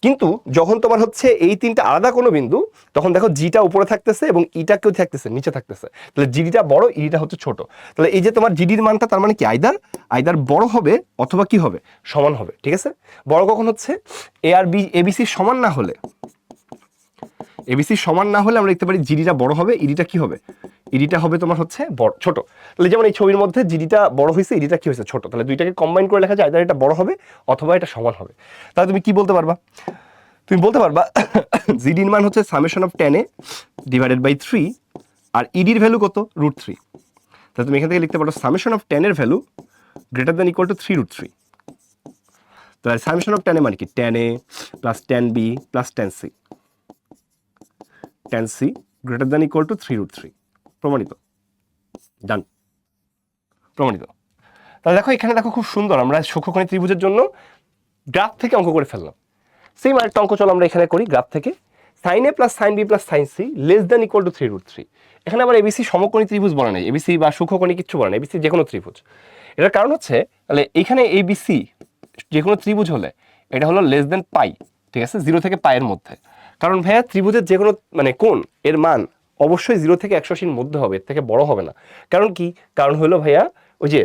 কিন্তু যখন তোমার হচ্ছে এই তিনটা আলাদা কোনো বিন্দু, তখন দেখো জিটা উপরে থাকতেছে এবং ইটা কেউ থাকতেছে নিচে থাকতেছে, তাহলে জিডিটা বড়, ইডিটা হচ্ছে ছোট। তাহলে এই যে তোমার জিডির মানটা তার মানে কি আইদার বড় হবে অথবা কি হবে? সমান হবে, ঠিক আছে। বড় কখন হচ্ছে? এ আর বি এবিসি সমান না হলে, এবিসি সমান না হলে আমরা দেখতে পারি জিডিটা বড় হবে, ইডিটা কি হবে? ইডিটা হবে তোমার হচ্ছে বড়, ছোট। তাহলে যেমন এই ছবির মধ্যে জিডিটা বড় হয়েছে, ইডিটা কি হয়েছে? ছোট। তাহলে দুইটাকে কম্বাইন করে লেখা যায় আইদার এটা বড় হবে অথবা এটা সমান হবে। তাহলে তুমি কি বলতে পারবা? তুমি বলতে পারবা জিডির মান হচ্ছে summation of tan a divided by 3, আর ইডির ভ্যালু কত? √3। তাহলে তুমি এখান থেকে লিখতে পারো সামেশন অফ tan এর value greater than equal to 3√3। তাহলে সামেশন অফ tan a মানে কি? tan a plus tan b plus tan c, tan c greater than equal to 3√3। প্রমাণিত, ডান, প্রমাণিত। তাহলে দেখো এখানে দেখো খুব সুন্দর আমরা সূক্ষ্মকোণী ত্রিভুজের জন্য গ্রাফ থেকে অঙ্ক করে ফেললাম। সেম আরেকটা অঙ্ক চলো আমরা এখানে করি গ্রাফ থেকে। Sine A plus sine B plus sine C less than equal to 3√3। এখানে আবার এবিসি সমকোণী ত্রিভুজ বলা নাই, এবিসি বা সূক্ষ্মকোণী কিচ্ছু বলা নাই, এবিসি যে কোনো ত্রিভুজ। এটার কারণ হচ্ছে তাহলে এইখানে এবিসি যে কোনো ত্রিভুজ হলে এটা হলো লেস দ্যান পাই, ঠিক আছে, 0 থেকে পায়ের মধ্যে। কারণ ভাইয়া ত্রিভুজের যে কোনো মানে কোণ এর মান অবশ্যই 0 থেকে 180-র মধ্যে হবে, এর থেকে বড় হবে না। কারণ কি? কারণ হলো ভাইয়া ওই যে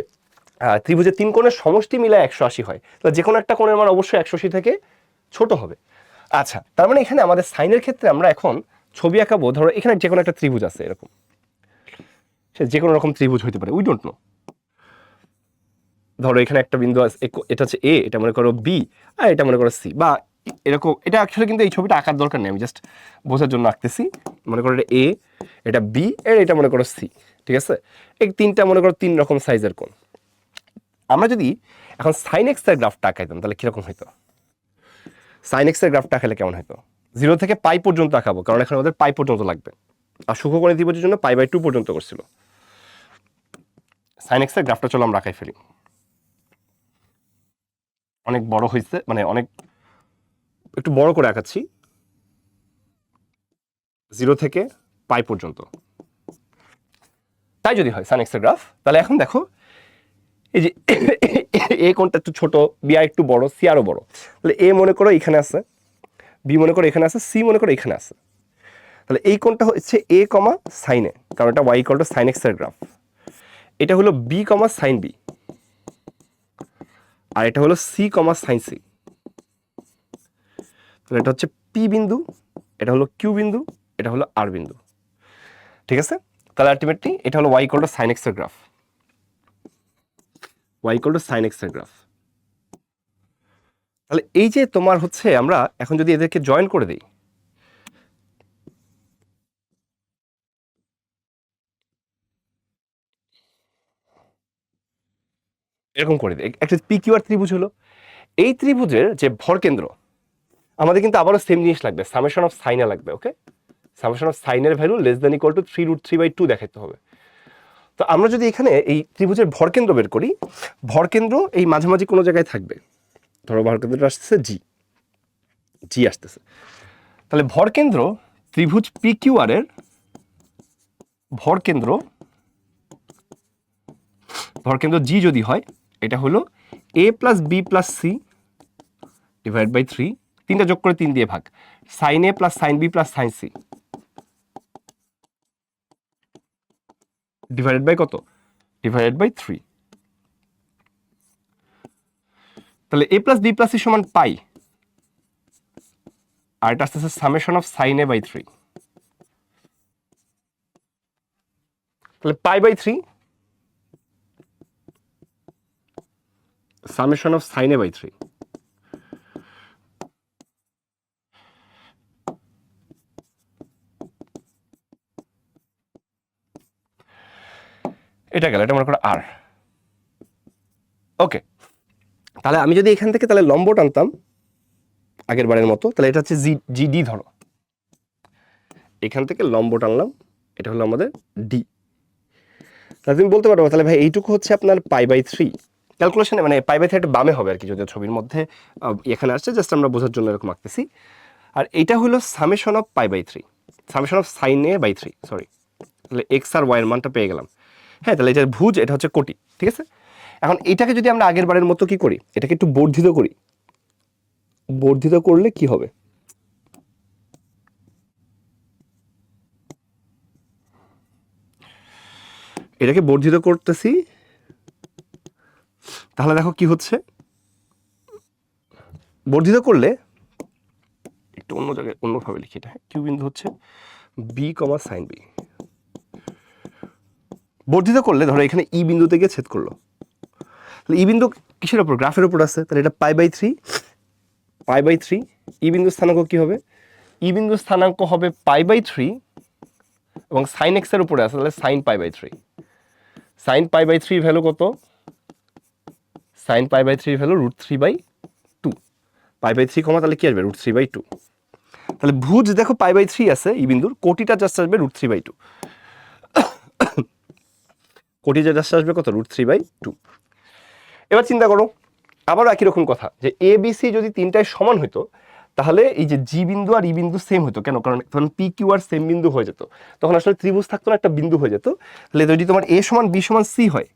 ত্রিভুজের তিন কোণের সমষ্টি মিলে 180 হয়, তো যে কোনো একটা কোণের মান অবশ্যই 180 থেকে ছোট হবে। আচ্ছা, তার মানে এখানে আমাদের সাইনের ক্ষেত্রে আমরা এখন ছবি আঁকাবো। ধরো এখানে যে কোনো একটা ত্রিভুজ আছে, এরকম সে যে কোনো রকম ত্রিভুজ হতে পারে, উই ডোন্ট নো। ধরো এখানে একটা বিন্দু আছে, এটা হচ্ছে এ, এটা মনে করো বি, আর এটা মনে করো সি, বা এরকম। এটা অ্যাকচুয়ালি কিন্তু এই ছবিটা আঁকার দরকার নেই, আমি জাস্ট বোঝার জন্য আঁকতেছি। মনে করো এটা এ, এটা বি, আর এটা মনে করো সি, ঠিক আছে। এই তিনটা মনে করো 3 রকম সাইজের কোণ। আমরা যদি এখন সাইন এক্স এর গ্রাফটা আঁকাইতাম তাহলে কিরকম হইতো? সাইন এক্স এর গ্রাফটা আঁকালে কেমন হইতো? 0 থেকে পাই পর্যন্ত আঁকাবো, কারণ এখন আমাদের পাই পর্যন্ত লাগবে, আর সূক্ষ্মকোণী ত্রিভুজের জন্য π/2 পর্যন্ত করছিল। সাইন এক্স এর গ্রাফটা চলো আমরা আঁকাই ফেলি। অনেক বড় হয়েছে, মানে অনেক একটু বড় করে আঁকাচ্ছি, 0 থেকে পাই পর্যন্ত। তাই যদি হয় সাইন এক্স এর গ্রাফ, তাহলে এখন দেখো এই যে এ কোণটা একটু ছোট, বি আর একটু বড়, সি আরো বড়। তাহলে এ মনে করো এখানে আছে, বি মনে করো এখানে আছে, সি মনে করো এখানে আছে। তাহলে এই কোণটা হচ্ছে এ কমা সাইন এ, কারণ এটা Y equal to sine X এর গ্রাফ। এটা হলো বি কমা সাইন বি, আর এটা হলো সি কমা সাইন সি। তাহলে এটা হচ্ছে পি বিন্দু, এটা হলো কিউ বিন্দু, এটা হলো আর বিন্দু, ঠিক আছে। তাহলে আলটিমেটলি এটা হলো y equal two sin x এর graph, y equal two sin x এর গ্রাফ। তাহলে এই যে তোমার হচ্ছে আমরা এখন যদি এদেরকে জয়েন করে দিই, এরকম করে দিই, একটা পি কিউ আর ত্রিভুজ হলো। এই ত্রিভুজের যে ভরকেন্দ্র, আমাদের কিন্তু আবারও সেম জিনিস লাগবে, সামেশন অফ সাইনে লাগবে। ওকে, সামেশন অফ সাইনের value less than equal to 3√3/2 দেখাতে হবে। তো আমরা যদি এখানে এই ত্রিভুজের ভরকেন্দ্র বের করি, ভরকেন্দ্র এই মাঝামাঝি কোনো জায়গায় থাকবে, ধরো ভরকেন্দ্রটা আসতেছে জি, জি আসতেছে। তাহলে ভরকেন্দ্র ত্রিভুজ পি কিউ আর এর ভরকেন্দ্র, ভরকেন্দ্র জি যদি হয়, এটা হলো a plus B plus c divide by 3, তিনটা যোগ করে 3 দিয়ে ভাগ, sine A plus sine B plus sine c divided by কত, ডিভাইডেড বাই 3। তাহলে a plus B plus C সমান পাই, আর এটা আসতেছে summation of sine A by 3। তাহলে pi by 3 summation of sine A by 3। এটা গেল, এটা মনে করো আর। ওকে, তাহলে আমি যদি এখান থেকে তাহলে লম্ব টানতাম আগের বারের মতো, তাহলে এটা হচ্ছে জিডি, ধরো এখান থেকে লম্ব টানলাম, এটা হলো আমাদের ডি। তাহলে তুমি বলতে পারো তাহলে ভাই এইটুকু হচ্ছে আপনার পাই বাই 3 ক্যালকুলেশনে, মানে পাই বাই 3 একটা বামে হবে আর কি, যদি ছবির মধ্যে এখানে আসছে, জাস্ট আমরা বোঝার জন্য এরকম আঁকতেছি। আর এটা হলো summation of pi by 3, summation of sine A by 3, sorry. তাহলে এক্স আর ওয়াই এর মানটা পেয়ে গেলাম। হ্যাঁ, তাহলে এটা ভুজ, এটা হচ্ছে কোটি, ঠিক আছে। এখন এটাকে যদি আমরা আগের বারের মতো কি করি, এটাকে একটু বর্ধিত করি, বর্ধিত করলে কি হবে, এটাকে বর্ধিত করতেছি, তাহলে দেখো কি হচ্ছে, বর্ধিত করলে একটু অন্য জায়গায় অন্যভাবে লিখি এটা, কিউ বিন্দু হচ্ছে বি কমা সাইন বি। বর্ধিত করলে ধরো এখানে ই বিন্দু থেকে ছেদ করলো, তাহলে ই বিন্দু কিসের উপর, গ্রাফের উপর আছে, তাহলে এটা পাই বাই 3, পাই বাই 3। ই বিন্দু স্থানাঙ্ক কি হবে, ই বিন্দু স্থানাঙ্ক হবে পাই বাই 3, এবং সাইন এক্স এর উপরে আছে, তাহলে sine pi by 3। Sine pi by 3 value কত, sine pi by 3 value √3/2। Pi by 3 কমা তাহলে কি আসবে, √3/2। তাহলে ভুজ দেখো পাই বাই 3 আছে ই বিন্দুর, কোটিটা জাস্ট আসবে √3/2, কোটিটা জাস্ট আসবে কত, √3/2। এবার চিন্তা করো আবারও একই রকম কথা, যে এ বি সি যদি তিনটায় সমান হতো, তাহলে এই যে জি বিন্দু আর ই বিন্দু সেম হতো, কেন, কারণ তখন পি কিউ আর সেম বিন্দু হয়ে যেত, তখন আসলে ত্রিভুজ থাকতো না, একটা বিন্দু হয়ে যেত। তাহলে যদি তোমার এ সমান বি সমান সি হয়,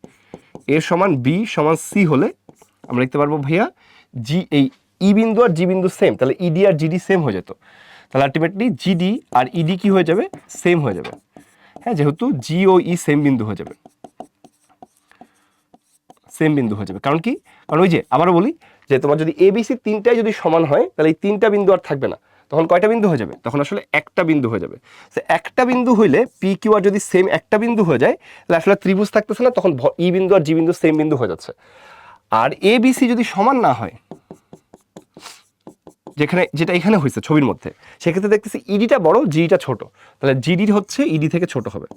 এ সমান বি সমান সি হলে আমরা লিখতে পারবো ভাইয়া জি, এই ই বিন্দু আর জি বিন্দু সেম, তাহলে ইডি আর জিডি সেম হয়ে যেত। তাহলে আলটিমেটলি জিডি আর ইডি কি হয়ে যাবে, সেম হয়ে যাবে। হ্যাঁ, যেহেতু জি ও ই সেম বিন্দু হয়ে যাবে, সেম বিন্দু হয়ে যাবে। কারণ কি, কারণ ওই যে আবারও বলি, যে তোমার যদি এ বি সি তিনটাই যদি সমান হয়, তাহলে এই তিনটা বিন্দু আর থাকবে না, তখন কয়টা বিন্দু হয়ে যাবে, তখন আসলে একটা বিন্দু হয়ে যাবে। একটা বিন্দু হইলে পি কিউ আর যদি সেম একটা বিন্দু হয়ে যায়, তাহলে আসলে ত্রিভুজ থাকতেছে না, তখন ই বিন্দু আর জি বিন্দু সেম বিন্দু হয়ে যাচ্ছে। আর এ বি সি যদি সমান না হয়, যেখানে যেটা এখানে হয়েছে ছবির মধ্যে, সেক্ষেত্রে দেখতেছি ইডিটা বড়, জিটা ছোট, তাহলে জিডি হচ্ছে ইডি থেকে ছোট হবে,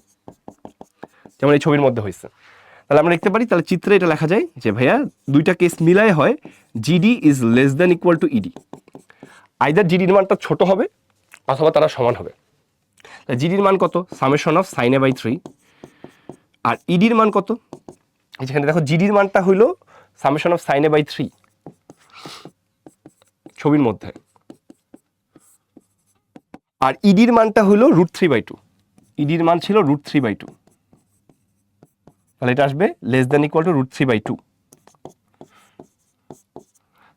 যেমন এই ছবির মধ্যে হয়েছে। তাহলে আমরা লিখতে পারি, তাহলে চিত্রে এটা লেখা যায় যে ভাইয়া দুইটা কেস মিলায় হয় GD is less than equal to ED, either জিডির মানটা ছোট হবে অথবা তারা সমান হবে। জিডির মান কত, summation of sine A by 3, আর ইডির মান কত, যেখানে দেখো জিডির মানটা হইল summation of sine A by 3 ছবির মধ্যে, আর ইডির মানটা হইল √3/2, ইডির মান ছিল √3/2, তাহলে এটা আসবে লেস দেন ইকুয়াল টু √3/2।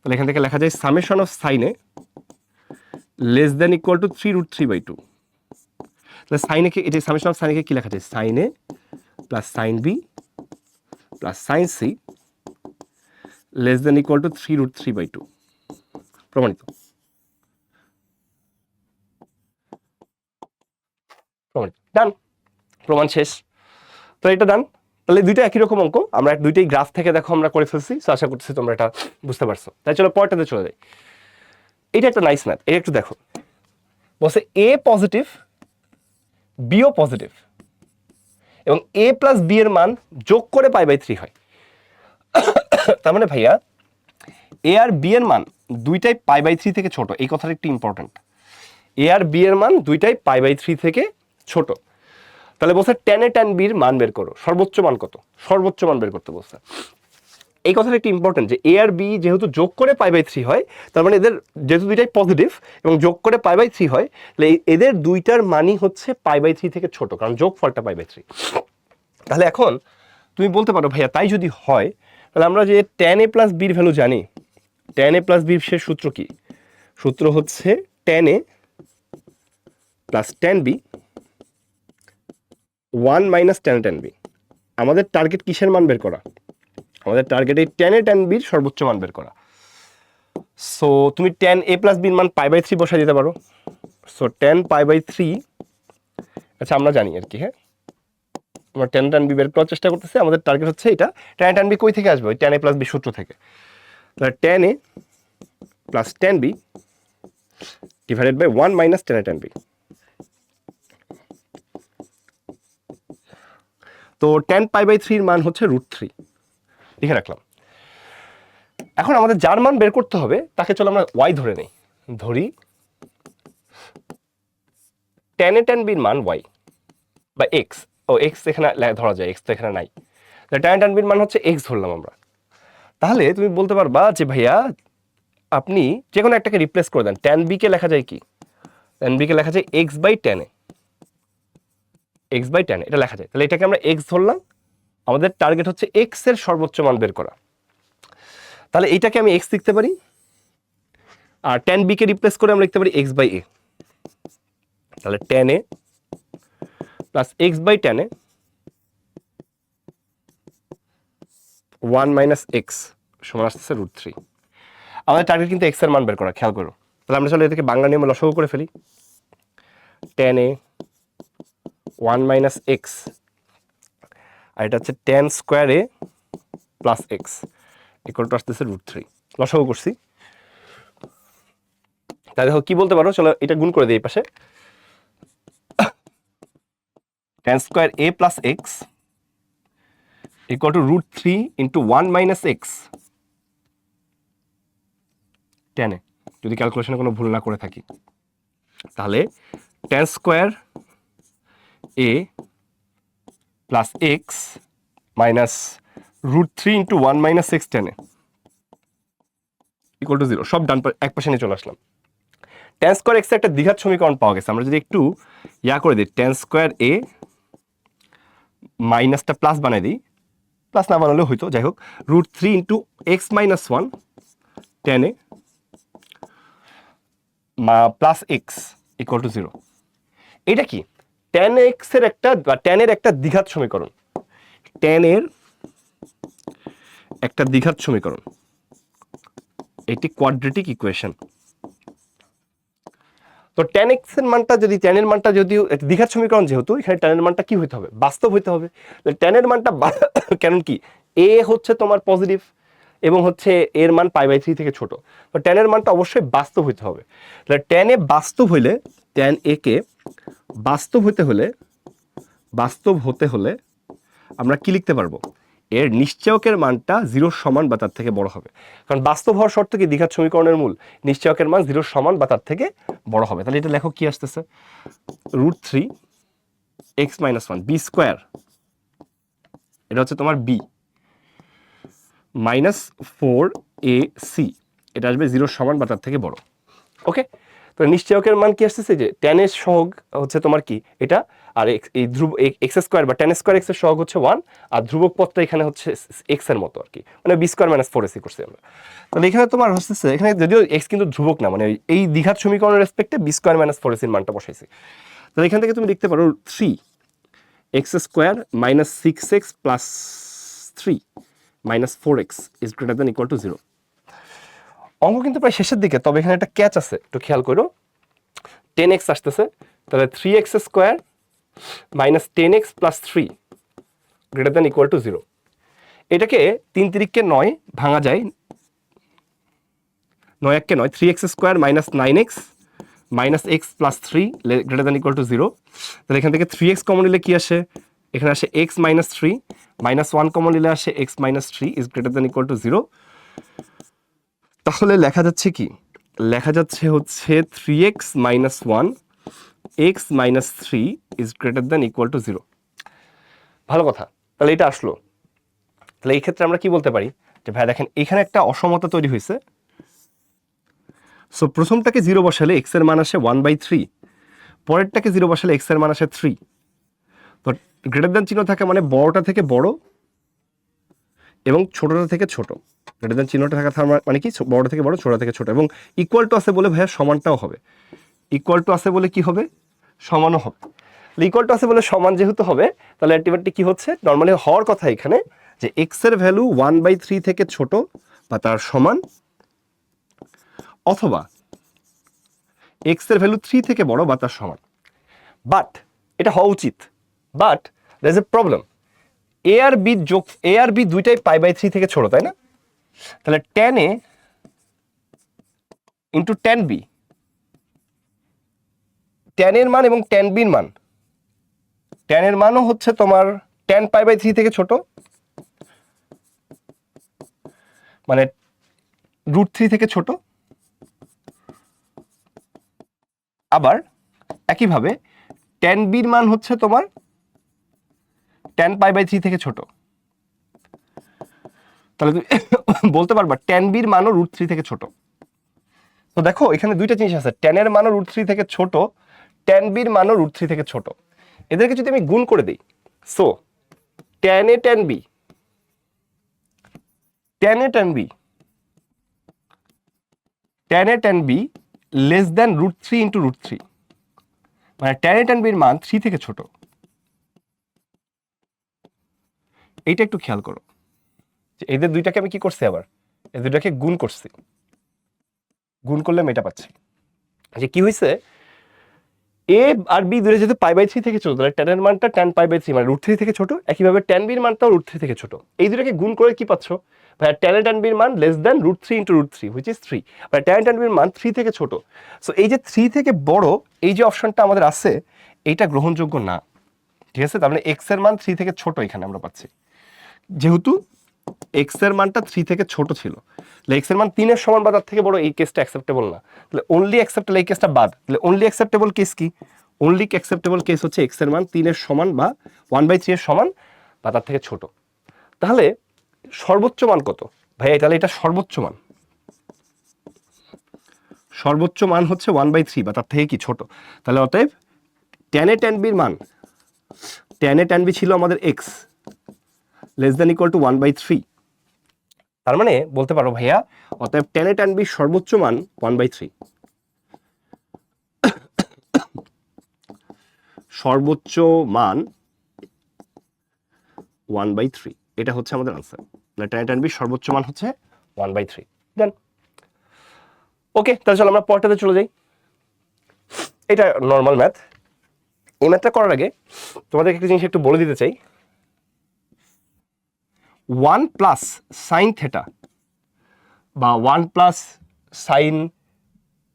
তাহলে এখান থেকে লেখা যায় সামেশন অফ সাইনে লেস দেন ইকুয়াল টু 3√3/2। তাহলে সাইনে কে, এটা সামেশন অফ সাইনে কি লেখা যায়, sine A plus sine B plus sine C less than equal to 3√3/2, প্রমাণিত, প্রমাণিত, ডান। প্রমাণ শেষ। তো এটা ডান। তাহলে দুইটা একই রকম অঙ্ক, আমরা দুইটাই গ্রাফ থেকে দেখো আমরা করে ফেলছি। সো আশা করতেছি তোমরা এটা বুঝতে পারছো। তাই চলো পরেরটাতে চলে যাই। এটা একটা নাইস ম্যাথ, এটা একটু দেখো। বলছে এ পজিটিভ, বিও পজিটিভ এবং এ প্লাস বি এর মান যোগ করে π/3 হয়। তার মানে ভাইয়া এ আর বি এর মান দুইটাই π/3 থেকে ছোট। এই কথাটা একটু ইম্পর্টেন্ট। এ আর বি এর মান দুইটাই π/3 থেকে ছোট। তাহলে বলছে tan a tan b এর মান বের করো, সর্বোচ্চ মান কত, সর্বোচ্চ মান বের করতে বলছে। এই কথাটা একটু ইম্পর্টেন্ট যে এ আর বি যেহেতু যোগ করে π/3 হয়, তার মানে এদের যেহেতু দুইটাই পজিটিভ এবং যোগ করে π/3 হয়, তাহলে এদের দুইটার মানই হচ্ছে π/3 থেকে ছোট, কারণ যোগফলটা π/3। তাহলে এখন তুমি বলতে পারো ভাইয়া তাই যদি হয় তাহলে আমরা যে tan a প্লাস বির ভ্যালু জানি, tan a প্লাস বির সে সূত্র কি? সূত্র হচ্ছে tan a plus tan b 1 minus tan a tan b। আমাদের টার্গেট কিসের মান বের করা? আমাদের টার্গেট এই tan a tan b এর সর্বোচ্চ মান বের করা। সো তুমি tan a প্লাস বির মান π/3 বসাই দিতে পারো। সো tan π/3, আচ্ছা আমরা জানি আর কি, হ্যাঁ আমরা tan tan b বের করার চেষ্টা করতেছি। আমাদের টার্গেট হচ্ছে এটা। tan tan b কই থেকে আসবে? ওই tan a প্লাস b সূত্র থেকে। তাহলে tan a plus tan b divided by 1 minus tan a tan b। তো tan π/3 এর মান হচ্ছে √3, লিখে রাখলাম। এখন আমাদের যার মান বের করতে হবে তাকে চলো আমরা y ধরে নেই। ধরি tan a tan b এর মান y বা x। ও x এখানে ধরা যায়, x তো এখানে নাই। তাহলে tan a tan b এর মান হচ্ছে x ধরলাম আমরা। তাহলে তুমি বলতে পারবা যে ভাইয়া আপনি যে কোনো একটাকে রিপ্লেস করে দেন। tan b কে লেখা যায় কি? tan b কে লেখা যায় x by tan a, x by tan a এটা লেখা যায়। তাহলে এটাকে আমরা x ধরলাম। আমাদের টার্গেট হচ্ছে x এর সর্বোচ্চ মান বের করা। তাহলে এইটাকে আমি x লিখতে পারি, আর tan b কে রিপ্লেস করে আমরা লিখতে পারি x বাই a। তাহলে tan a plus x by tan a 1 minus x সমান আসতেছে √3। আমাদের টার্গেট কিন্তু x এর মান বের করা, খেয়াল করো। তাহলে আমরা চলো এটাকে বাংলা নিয়মে লসাগু করে ফেলি। tan a 1 মাইনাস x, আর এটা হচ্ছে tan square a plus x equal to আসতেছে √3। লসাগু করছি। তাহলে দেখো কি বলতে পারো, চলো এটা গুণ করে দিই এই পাশে। tan square a plus x equal to √3 into 1 minus x tan a, যদি ক্যালকুলেশনে কোনো ভুল না করে থাকি। তাহলে tan square a plus x minus √3 into 1 minus x tan a equal to 0। সব ডান এক পাশে নিয়ে চলে আসলাম। tan স্কোয়ার x এর একটা দ্বিঘাত সমীকরণ পাওয়া গেছে। আমরা যদি একটু ইয়া করে দিই, tan স্কোয়ার a মাইনাসটা প্লাস বানাই দিই, প্লাস না বানালেও হইতো, যাই হোক, √3 into x minus 1 tan a plus x equal to 0। এটা কি? tan x এর একটা বা tan এর একটা দ্বিঘাত সমীকরণ। tan এর একটা দ্বিঘাত সমীকরণ, এটি কোয়াড্রেটিক ইকুয়েশন। তো tan x এর মানটা যদি, tan এর মানটা যদিও দ্বিঘাত সমীকরণ, যেহেতু এখানে tan এর মানটা কি হইতে হবে? বাস্তব হইতে হবে। tan এর মানটা কারণ কি a হচ্ছে তোমার পজিটিভ এবং হচ্ছে এর মান π/3 থেকে ছোট, তো tan এর মানটা অবশ্যই বাস্তব হইতে হবে। তাহলে tan a বাস্তব হইলে, tan a কে বাস্তব হতে হলে আমরা কি লিখতে পারবো? এর নিশ্চয়কের মানটা 0 সমান বা তার থেকে বড় হবে। কারণ বাস্তব হওয়ার শর্ত কি? দ্বিঘাত সমীকরণের মূল নিশ্চয়কের মান 0 সমান বা তার থেকে বড় হবে। তাহলে এটা লেখো কি আসতেছে? √3 x মাইনাস 1 b স্কোয়ার, এটা হচ্ছে তোমার b মাইনাস 4ac, এটা আসবে 0 সমান বা তার থেকে বড়। ওকে, তো নিশ্চয়কের মান কি আসতেছে? যে tan এর সহগ হচ্ছে তোমার কি এটা, আর এই ধ্রুব x স্কোয়ার বা tan স্কোয়ার x এর সহগ হচ্ছে 1, আর ধ্রুবক পদটা এখানে হচ্ছে x এর মতো আর কি, মানে b স্কোয়ার মাইনাস 4ac করছি আমরা। তাহলে এখানে তোমার হচ্ছে, এখানে যদিও x কিন্তু ধ্রুবক না, মানে এই দ্বিঘাত সমীকরণের রেসপেক্টে b স্কোয়ার মাইনাস 4ac এর মানটা বসাইছি। তাহলে এখান থেকে তুমি লিখতে পারো 3x square minus 6x plus 3 minus 4x is greater than equal to 0। অঙ্ক কিন্তু প্রায় শেষের দিকে, তবে এখানে একটা ক্যাচ আছে, একটু খেয়াল করো। 10x আসতেছে, তাহলে 3x square minus 10x plus 3 greater than equal to 0। এটাকে 3 তিরিককে 9 ভাঙা যায়, 9 এককে 9, 3x square minus 9x minus x plus 3 greater than equal to 0। তাহলে এখান থেকে 3x কমন নিলে কি আসে, এখানে আসে x মাইনাস 3, মাইনাস 1 কমন নিলে আসে x minus 3 is greater than equal to 0। তাহলে লেখা যাচ্ছে কি, লেখা যাচ্ছে হচ্ছে 3x minus 1 x minus 3 is greater than equal to 0। ভালো কথা, তাহলে এটা আসলো। তাহলে এই ক্ষেত্রে আমরা কি বলতে পারি যে ভাই দেখেন এখানে একটা অসমতা তৈরি হয়েছে। সো প্রথমটাকে 0 বসালে x এর মান আসে 1/3, পরেরটাকে 0 বসালে x এর মান আসে 3। তো গ্রেটার দ্যান চিহ্ন থাকে মানে বড়টা থেকে বড় এবং ছোটটা থেকে ছোট। গ্রেটার দ্যান চিহ্নটা থাকা মানে কি, বড়টা থেকে বড়, ছোটটা থেকে ছোট, এবং ইকুয়াল টু আছে বলে ভাইয়া সমানটাও হবে। ইকুয়াল টু আছে বলে কি হবে, সমানও হবে। ইকুয়াল টু আছে বলে সমান যেহেতু হবে, তাহলে আলটিমেটলি কি হচ্ছে, নর্মালি হওয়ার কথা এখানে যে এক্স এর ভ্যালু 1/3 থেকে ছোট বা তার সমান, অথবা এক্স এর ভ্যালু 3 থেকে বড় বা তার সমান। বাট এটা হওয়া উচিত, but there is a problem. A আর বি দুইটাই π/3 থেকে ছোট, তাই না? তাহলে tan a into tan b, tan এর মান এবং tan b এর মান, tan এর মানও হচ্ছে তোমার tan π/3 থেকে ছোট, মানে √3 থেকে ছোট। আবার একইভাবে tan b এর মান হচ্ছে তোমার tan π/3 থেকে ছোট। তাহলে তুমি বলতে পারবা tan b এর মানও √3 থেকে ছোট। তো দেখো এখানে দুইটা জিনিস আছে, tan এর মানও √3 থেকে ছোট, tan b এর মানও √3 থেকে ছোট। এদেরকে যদি আমি গুণ করে দিই, so tan a tan b, tan a tan b, tan a tan b less than √3 into √3, মানে tan a tan b এর মান 3 থেকে ছোট। এইটা একটু খেয়াল করো যে এদের দুইটাকে আমি কি করছি, আবার এই দুইটাকে গুণ করছি, গুণ করলে আমি এটা পাচ্ছি যে কি হয়েছে, এ আর বি দূরে যেহেতু π/3 থেকে ছোট, তাহলে tan এর মানটা tan π/3 মানে √3 থেকে ছোট, একইভাবে tan b এর মানটাও √3 থেকে ছোট। এই দুটাকে গুণ করে কি পাচ্ছ ভাই, tan a tan b এর মান less than √3 into √3 which is 3, মানে tan a tan b এর মান 3 থেকে ছোট। সো এই যে 3 থেকে বড় এই যে অপশনটা আমাদের আছে, এইটা গ্রহণযোগ্য না, ঠিক আছে? তার মানে x এর মান 3 থেকে ছোট এখানে আমরা পাচ্ছি, যেহেতু x এর মানটা 3 থেকে ছোট ছিল। তাহলে x এর মান 3 এর সমান বা তার থেকে বড়, এই কেসটা অ্যাকসেপ্টেবল না। তাহলে অনলি অ্যাকসেপ্টেবল, এই কেসটা বাদ। তাহলে অনলি অ্যাকসেপ্টেবল কেস কি, অনলি অ্যাকসেপ্টেবল কেস হচ্ছে x এর মান 3 এর সমান বা 1/3 এর সমান বা তার থেকে ছোট। তাহলে সর্বোচ্চ মান কত ভাই? তাহলে এটা সর্বোচ্চ মান, সর্বোচ্চ মান হচ্ছে 1/3 বা তার থেকে কি ছোট। তাহলে অতএব tan a tan b এর মান, tan a tan b ছিল আমাদের x less than equal two 1/3। তার মানে বলতে পারো ভাইয়া অতএব tan a tan b সর্বোচ্চ মান 1/3, সর্বোচ্চ মান 1/3, এটা হচ্ছে আমাদের answer. tan a tan b সর্বোচ্চ মান হচ্ছে 1/3। দেন ওকে, তাহলে চলো আমরা পরেরটাতে চলে যাই। এটা নর্মাল ম্যাথ। এই ম্যাথটা করার আগে তোমাদের একটা জিনিস একটু বলে দিতে চাই। 1 প্লাস সাইন থেটা বা 1 প্লাস সাইন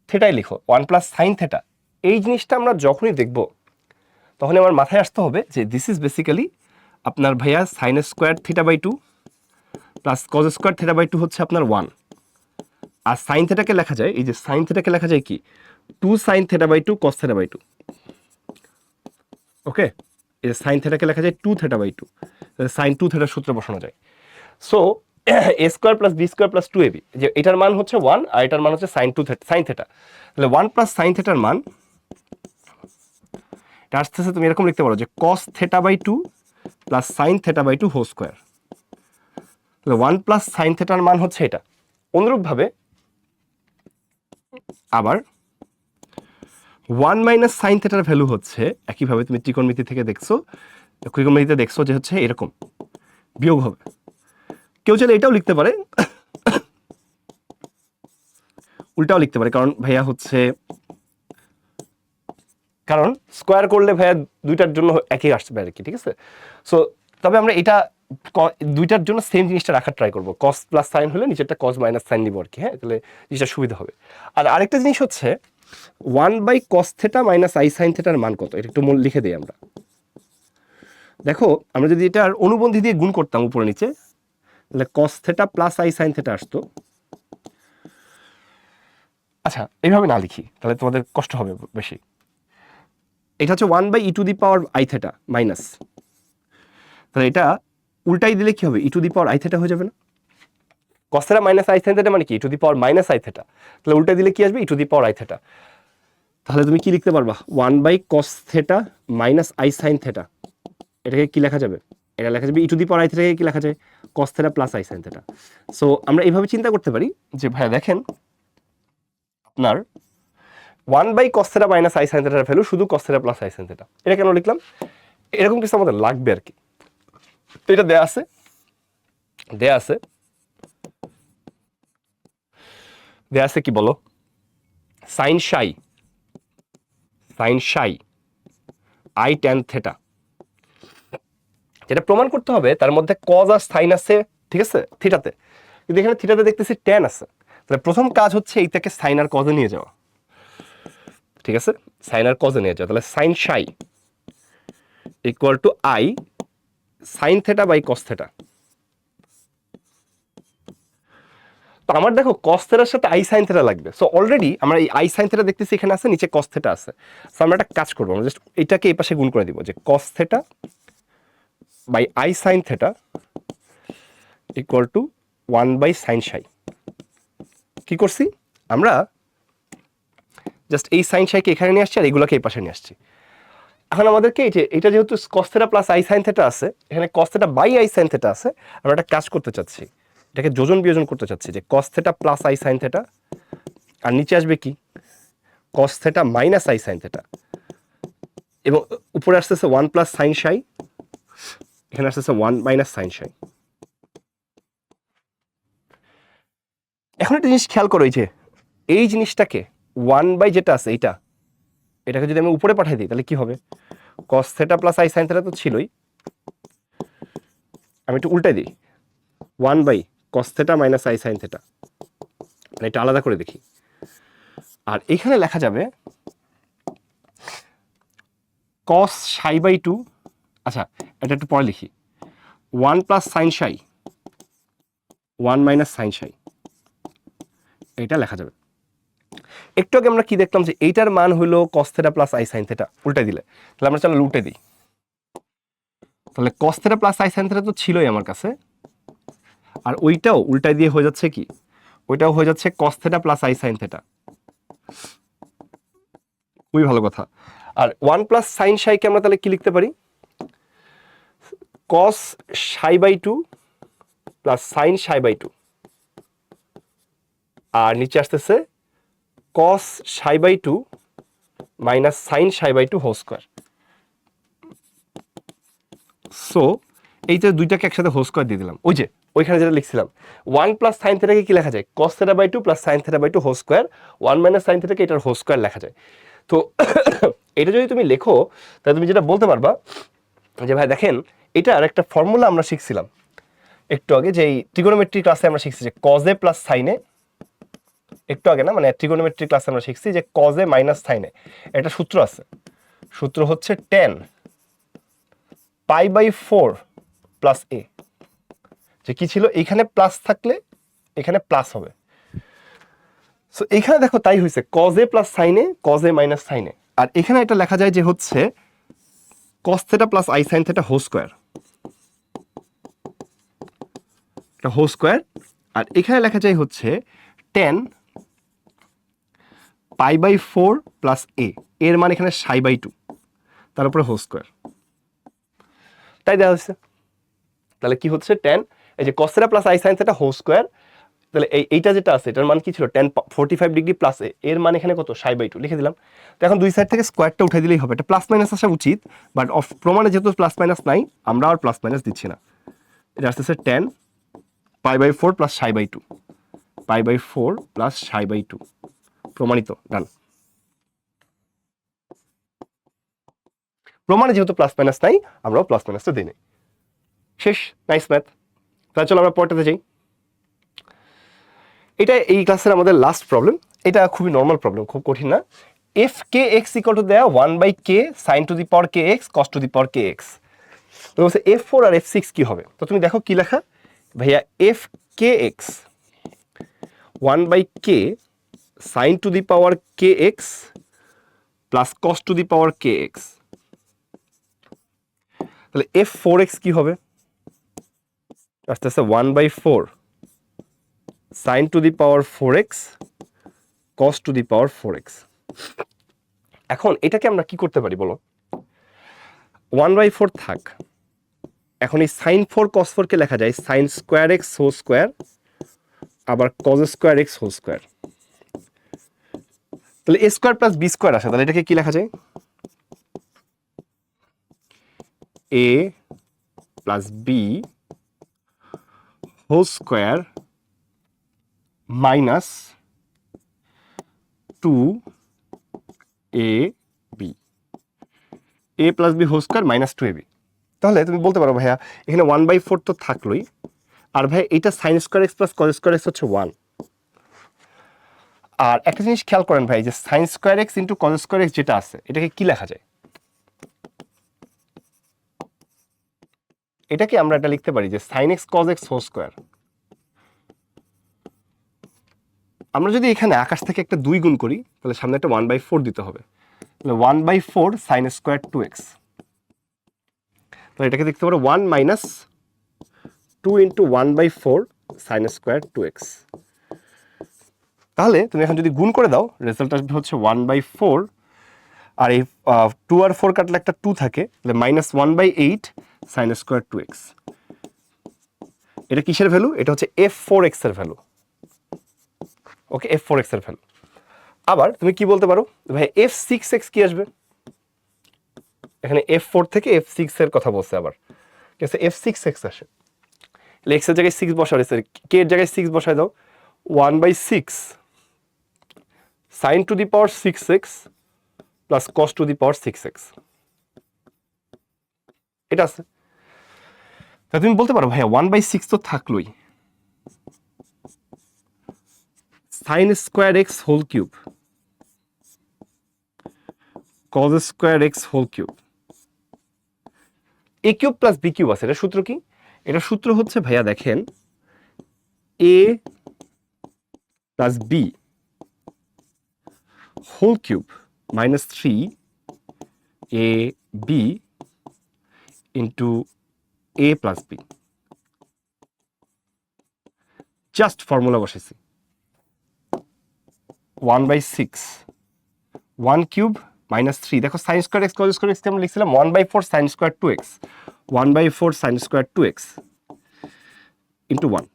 থেটাই লিখো, 1 প্লাস সাইন থেটা, এই জিনিসটা আমরা যখনই দেখব তখন আমার মাথায় আসতে হবে যে দিস ইজ বেসিক্যালি আপনার ভাইয়া সাইন স্কোয়ার থিটা/2 প্লাস কজ স্কোয়ার থিটা/2 হচ্ছে আপনার 1। আর সাইন থেটাকে লেখা যায়, এই যে সাইন থেটাকে লেখা যায় কি, 2 সাইন থিটা/2 কস থিটা/2। ওকে, এই যে সাইন থেটাকে লেখা যায় 2 থিটা/2, সাইন 2 থিটার সূত্রে বসানো যায়। So a square plus B square plus 2ab, যে এটার মান হচ্ছে 1 আর এটার মান হচ্ছে সাইন 2 সাইন থেটা। তাহলে 1 প্লাস সাইন থেটার মান এটা আসতেছে, তুমি এরকম লিখতে পারো যে cos θ/2 plus sine θ/2 whole square. তাহলে 1 প্লাস সাইন থেটার মান হচ্ছে এটা। অনুরূপভাবে আবার 1 মাইনাস সাইন থেটার ভ্যালু হচ্ছে, একইভাবে তুমি ত্রিকোণমিতি থেকে দেখছো, ত্রিকোণমিতিতে দেখছো যে হচ্ছে এরকম বিয়োগ হবে। কেউ চাইলে এটাও লিখতে পারে, উল্টাও লিখতে পারে, কারণ ভাইয়া হচ্ছে কারণ স্কোয়ার করলে ভাইয়া দুইটার জন্য একই আসবে আর কি, ঠিক আছে। সো তবে আমরা এটা দুইটার জন্য সেম জিনিসটা রাখার ট্রাই করবো, কস প্লাস সাইন হলে নিচেরটা কস মাইনাস সাইন নিব আর কি, হ্যাঁ, তাহলে জিনিসটা সুবিধা হবে। আর আরেকটা জিনিস হচ্ছে 1/cos theta minus i sign থিটার মান কত, এটা একটু লিখে দিই আমরা। দেখো আমরা যদি এটার অনুবন্ধী দিয়ে গুণ করতাম উপরে নিচে, তাহলে cos theta plus I sine theta আসতো। আচ্ছা এইভাবে না লিখি তাহলে তোমাদের কষ্ট হবে বেশি। এটা হচ্ছে 1/e⁻i থিটা মাইনাস, তাহলে এটা উল্টাই দিলে কি হবে, e⁻i থিটা হয়ে যাবে না? cos theta minus i sine theta মানে কি e⁻−i থিটা, তাহলে উল্টাই দিলে কি আসবে e⁻i থিটা। তাহলে তুমি কি লিখতে পারবা 1/cos theta minus i sine theta, এটাকে কি লেখা যাবে, এটা লেখা যাবে e⁻i থিটাকে কি লেখা যায় cos theta plus I sine theta. So আমরা এইভাবে চিন্তা করতে পারি যে ভাইয়া দেখেন আপনার 1/cos theta minus i sign থিটার ভ্যালু শুধু cos theta plus I sine theta, এটা কেন লিখলাম, এরকম কিছু আমাদের লাগবে আর কি। তো এটা দেয়া আছে কি বলো, sign Sai I tan theta, যেটা প্রমাণ করতে হবে তার মধ্যে কজ আর সাইন আছে, ঠিক আছে থিটাতে, কিন্তু এখানে থিটাতে দেখতেছি ট্যান আছে। তাহলে প্রথম কাজ হচ্ছে এইটাকে সাইন আর কজে নিয়ে যাওয়া, ঠিক আছে, সাইন আর কজে নিয়ে যাওয়া। তাহলে sine psi equal to I sine theta by cos theta. তো আমার দেখো কস থিটার সাথে আই সাইন থিটা লাগবে, সো অলরেডি আমরা এই আই সাইন থিটা দেখতেছি এখানে আছে, নিচে কস থিটা আছে। সো আমরা একটা কাজ করবো, আমরা জাস্ট এটাকে এই পাশে গুণ করে দিব, যে cos theta by I sine theta equal to 1/সাইন সাই। কি করছি আমরা, জাস্ট এই সাইন সাইকে এখানে নিয়ে আসছি আর এগুলোকে এই পাশে নিয়ে আসছি। এখন আমাদেরকে এই যে এটা যেহেতু cos theta plus I sine theta আছে, এখানে cos theta by I sine theta আছে, আমরা একটা কাজ করতে চাচ্ছি, এটাকে যোজন বিয়োজন করতে চাচ্ছি, যে cos theta plus I sine theta, আর নিচে আসবে কি cos theta minus i sine theta, এবং উপরে আসতেছে 1+সাইন সাই, এখানে আসতেছে 1-সাইন সাই। এখন একটা জিনিস খেয়াল করো, এই যে এই জিনিসটাকে 1/, যেটা আছে এটাকে যদি আমি উপরে পাঠিয়ে দিই তাহলে কি হবে, cos theta plus I sine theta তো ছিলই, আমি একটু উল্টাই দিই 1/cos theta minus i sine theta, মানে এটা আলাদা করে দেখি। আর এখানে লেখা যাবে cos সাই/2, আচ্ছা এটা একটু পরে লিখি, 1+সাইন সাই 1-সাইন সাই, এটা লেখা যাবে। একটু আগে আমরা কি দেখলাম, যে এইটার মান হলো cos theta plus I sine theta, উল্টাই দিলে, তাহলে আমরা চলো উল্টে দিই। তাহলে cos theta plus I sine theta তো ছিলই আমার কাছে, আর ওইটাও উল্টাই দিয়ে হয়ে যাচ্ছে কি, ওইটাও হয়ে যাচ্ছে cos theta plus I sine theta, খুবই ভালো কথা। আর 1+সাইন সাইকে আমরা তাহলে কি লিখতে পারি, cos psi plus sine psi, আর নিচে আসতেছে cos psi minus sine psi whole square. So এইটা দুইটাকে একসাথে হোল স্কোয়ার দিয়ে দিলাম, ওই যে ওইখানে যেটা লিখছিলাম 1+সাইন থিটাকে কি লেখা যায়, cos theta plus sine theta whole square, sine থিটাকে এটার হোল স্কোয়ার লেখা যায়। তো এটা যদি তুমি লেখো তাহলে তুমি যেটা বলতে পারবা যে ভাই দেখেন এটা আর একটা ফর্মুলা আমরা শিখছিলাম একটু আগে, যে ট্রিগোনোমেট্রি ক্লাসে আমরা শিখছি যে cos a প্লাস সাইন এ, একটু আগে না, মানে ট্রিগোনোমেট্রি ক্লাসে আমরা শিখছি যে cos a মাইনাস সাইন এ, এটা সূত্র আছে, সূত্র হচ্ছে tan π/4 প্লাস a, যে কি ছিল এখানে প্লাস থাকলে এখানে প্লাস হবে। সো এখানে দেখো তাই হয়েছে, cos a plus sine a cos a minus sine a, আর এখানে এটা লেখা যায় যে হচ্ছে cos theta plus I sine theta whole square, এটা হোল স্কোয়ার, আর এখানে লেখা যায় হচ্ছে tan π/4 প্লাস a, এর মানে এখানে সাই/2, তার উপরে হোল স্কোয়ার, তাই দেওয়া হয়েছে। তাহলে কি হচ্ছে tan, এই যে cos theta plus I sine theta whole square, তাহলে এইটা যেটা আছে এটার মান কি ছিল tan 45 ডিগ্রি প্লাস এ, এর মানে এখানে কত সাই/2 লিখে দিলাম। তো এখন দুই সাইড থেকে স্কোয়ারটা উঠে দিলেই হবে, এটা প্লাস মাইনাস আসা উচিত, বাট অফ প্রমাণে যেহেতু প্লাস মাইনাস নাই আমরা আর প্লাস মাইনাস দিচ্ছি না, এটা আসতেছে tan π/4 প্লাস সাই/2, π/4 প্লাস সাই/2, প্রমাণিত, ডান। প্রমাণে যেহেতু প্লাস মাইনাস নাই, আমরাও প্লাস মাইনাসটা দিই নাই। শেষ। Nice math. তাহলে চলো আমরা পরেরটাতে যাই। এটা এই ক্লাসের আমাদের লাস্ট প্রবলেম। এটা খুবই নর্মাল প্রবলেম, খুব কঠিন না। F K x equal to দেয়া 1/k sin two the power K x cos two the power K x. তো বলছে F4 আর F6 কি হবে? তো তুমি দেখো কি লেখা ভাইয়া, F K x 1/k sin two the power K x plus cos two the power K x. তাহলে F4x কি হবে? আস্তে আস্তে 1/4 sin two the power 4x cos two the power 4x। এখন এটাকে আমরা কি করতে পারি বলো? 1/4 থাক, এখন এই sin 4 cos 4 কে লেখা যায় sin square X whole square আবার cos square X whole square. তাহলে a square plus B square আসে, তাহলে এটাকে কি লেখা যায়? a plus B whole square minus 2ab, a plus B whole square minus 2ab। তাহলে তুমি বলতে পারো ভাইয়া এখানে 1/4 তো থাকলোই, আর ভাই এটা sign square X plus cos square x হচ্ছে 1। আর একটা জিনিস খেয়াল করেন ভাই, যে sine square x into cos square x যেটা আছে, এটাকে কি লেখা যায়? এটাকে আমরা এটা লিখতে পারি যে sine X cos X whole square. আমরা যদি এখানে আকাশ থেকে একটা 2 গুণ করি, তাহলে সামনে একটা 1/4 দিতে হবে। তাহলে 1/4 সাইন স্কোয়ার 2x। তাহলে এটাকে দেখতে পারো 1 minus 2 into 1/4 sine square 2x। তাহলে তুমি এখন যদি গুণ করে দাও, রেজাল্ট আসবে হচ্ছে 1/4, আর এই 2 আর 4 কাটলে একটা 2 থাকে, তাহলে মাইনাস 1/8 সাইন স্কোয়ার 2x। এটা কিসের ভ্যালু? এটা হচ্ছে F4x এর ভ্যালু। ওকে, F4x এর ভ্যালু। আবার তুমি কি বলতে পারো ভাই, F6x কি আসবে? এখানে F4 থেকে F6 এর কথা বলছে, আবার ঠিক আছে, F6x আসে। তাহলে x এর জায়গায় 6 বসাবে, k এর জায়গায় 6 বসায় দাও। 1/6 sin two the power 6x plus cos two the power 6x। এটা আছে। তা তুমি বলতে পারো ভাইয়া 1/6 তো থাকলোই, sin square X whole cube cos square X whole cube, a cube plus B cube আছে। এটা সূত্র কি? এটা সূত্র হচ্ছে ভাইয়া দেখেন, a plus B whole cube minus 3ab into a plus B. Just formula বসেছি, 1/6 1 কিউব মাইনাস 3, দেখো sine square X cos square X আমরা লিখছিলাম 1/4 sine square 2x, 1/4 sine square 2x into 1।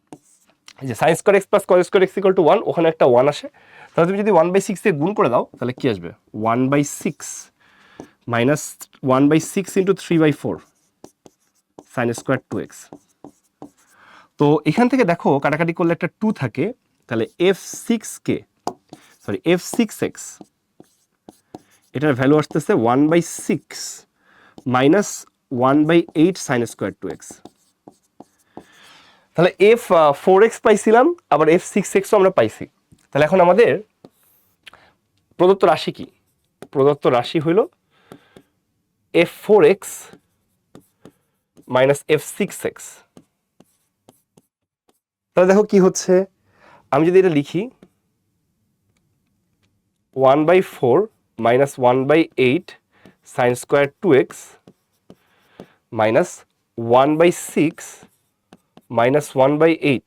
এই যে sine square X plus cos square X equal to 1, ওখানে একটা 1 আসে। তাহলে তুমি যদি 1/6 দিয়ে গুণ করে দাও, তাহলে কি আসবে? 1/6 minus 1/6 into 3/4 sign square 2x। তো এখান থেকে দেখো কাটাকাটি করলে একটা 2 থাকে, তাহলে F6x এটার ভ্যালু আসতেছে 1/6 মাইনাস 1/8 সাইন স্কোয়ার 2x। তাহলে F4x পাইছিলাম, আবার F6x আমরা পাইছি। তাহলে এখন আমাদের প্রদত্ত রাশি কি? প্রদত্ত রাশি হইল F4x মাইনাস F6x। তাহলে দেখো কি হচ্ছে, আমি যদি এটা লিখি 1/4 minus 1/8 sign square 2x minus 1/6 minus 1/8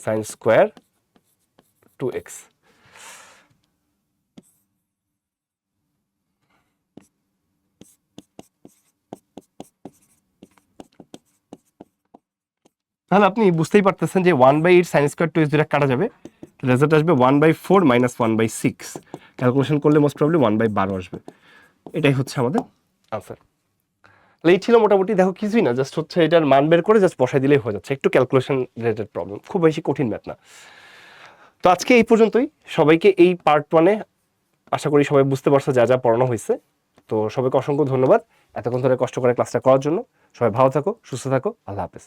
sign square 2x। তাহলে আপনি বুঝতেই পারতেছেন যে 1/8 সাইন স্কোয়ার 2x যেটা কাটা যাবে, রেজাল্ট আসবে 1/4 মাইনাস 1/6। ক্যালকুলেশন করলে মোস্ট প্রবলি 1/12 আসবে। এটাই হচ্ছে আমাদের আনসার। তাহলে এই ছিল মোটামুটি, দেখো কিছুই না, জাস্ট হচ্ছে এটার মান বের করে জাস্ট বসাই দিলেই হয়ে যাচ্ছে। একটু ক্যালকুলেশন রিলেটেড প্রবলেম, খুব বেশি কঠিন ম্যাথ না। তো আজকে এই পর্যন্তই। সবাইকে এই পার্ট 1-এ আশা করি সবাই বুঝতে পারছো যা যা পড়ানো হয়েছে। তো সবাইকে অসংখ্য ধন্যবাদ এতক্ষণ ধরে কষ্ট করে ক্লাসটা করার জন্য। সবাই ভালো থাকো, সুস্থ থাকো, আল্লাহ হাফেজ।